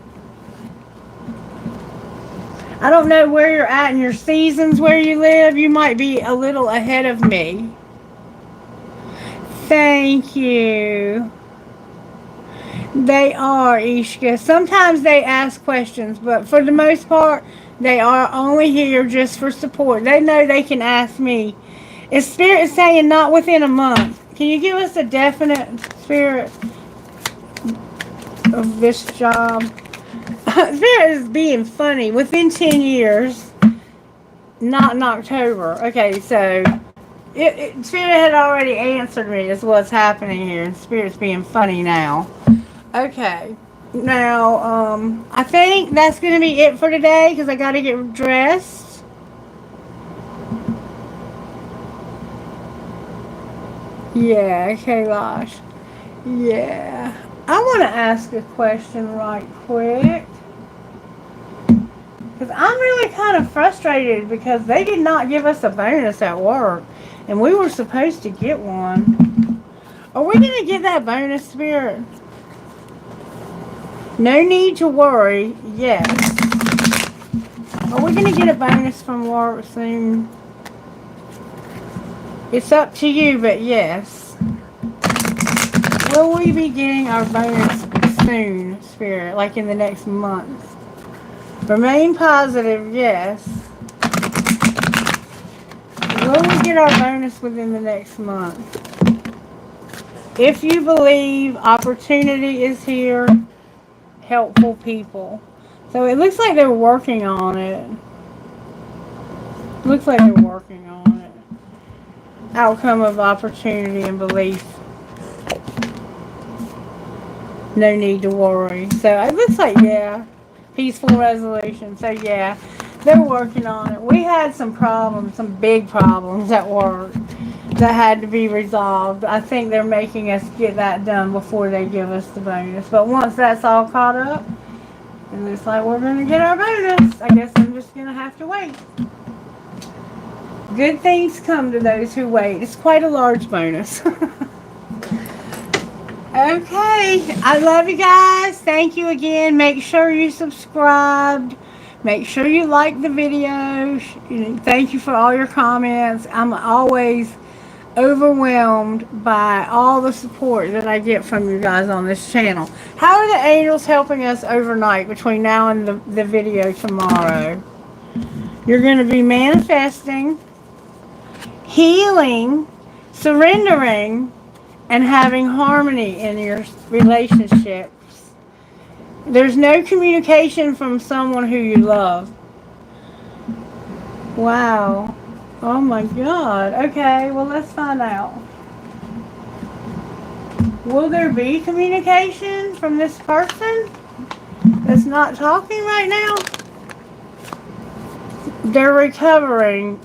I don't know where you're at in your seasons where you live. You might be a little ahead of me. Thank you. They are, Ishka. Sometimes they ask questions, but for the most part, they are only here just for support. They know they can ask me. If Spirit is saying not within a month, can you give us a definite, Spirit, of this job? Spirit is being funny. Within 10 years, not in October. Okay, so Spirit had already answered me is what's happening here. And Spirit's being funny now. Okay. Now, I think that's going to be it for today because I got to get dressed. Yeah, Kailash. Yeah. I want to ask a question right quick. Because I'm really kind of frustrated because they did not give us a bonus at work. And we were supposed to get one. Are we going to get that bonus, Spirit? No need to worry. Yes. Are we going to get a bonus from work soon? It's up to you, but yes. Will we be getting our bonus soon, Spirit? Like in the next month? Remain positive, yes. Will we get our bonus within the next month? If you believe opportunity is here, helpful people. So it looks like they're working on it. Looks like they're working on it. Outcome of opportunity and belief. No need to worry. So it looks like, yeah, peaceful resolution. So yeah, they're working on it. We had some problems, some big problems at work that had to be resolved. I think they're making us get that done before they give us the bonus. But once that's all caught up, it looks like we're going to get our bonus. I guess I'm just going to have to wait. Good things come to those who wait. It's quite a large bonus. Okay, I love you guys. Thank you again. Make sure you subscribed. Make sure you like the video. Thank you for all your comments. I'm always overwhelmed by all the support that I get from you guys on this channel. How are the angels helping us overnight between now and the video tomorrow? You're going to be manifesting, healing, surrendering, and having harmony in your relationships. There's no communication from someone who you love. Wow. Oh my God. Okay, well let's find out. Will there be communication from this person that's not talking right now? They're recovering,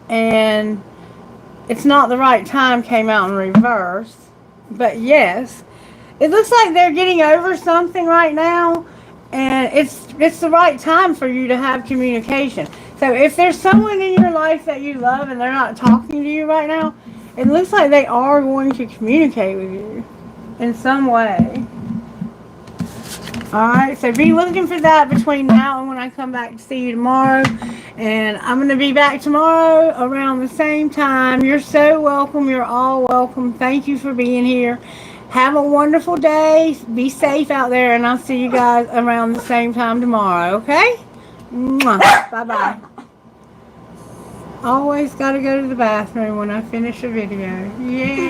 and it's not the right time came out in reverse. But yes, it looks like they're getting over something right now, and it's the right time for you to have communication. So if there's someone in your life that you love and they're not talking to you right now, it looks like they are going to communicate with you in some way. Alright, so be looking for that between now and when I come back to see you tomorrow. And I'm going to be back tomorrow around the same time. You're so welcome. You're all welcome. Thank you for being here. Have a wonderful day. Be safe out there. And I'll see you guys around the same time tomorrow. Okay? Bye-bye. Always got to go to the bathroom when I finish a video. Yeah.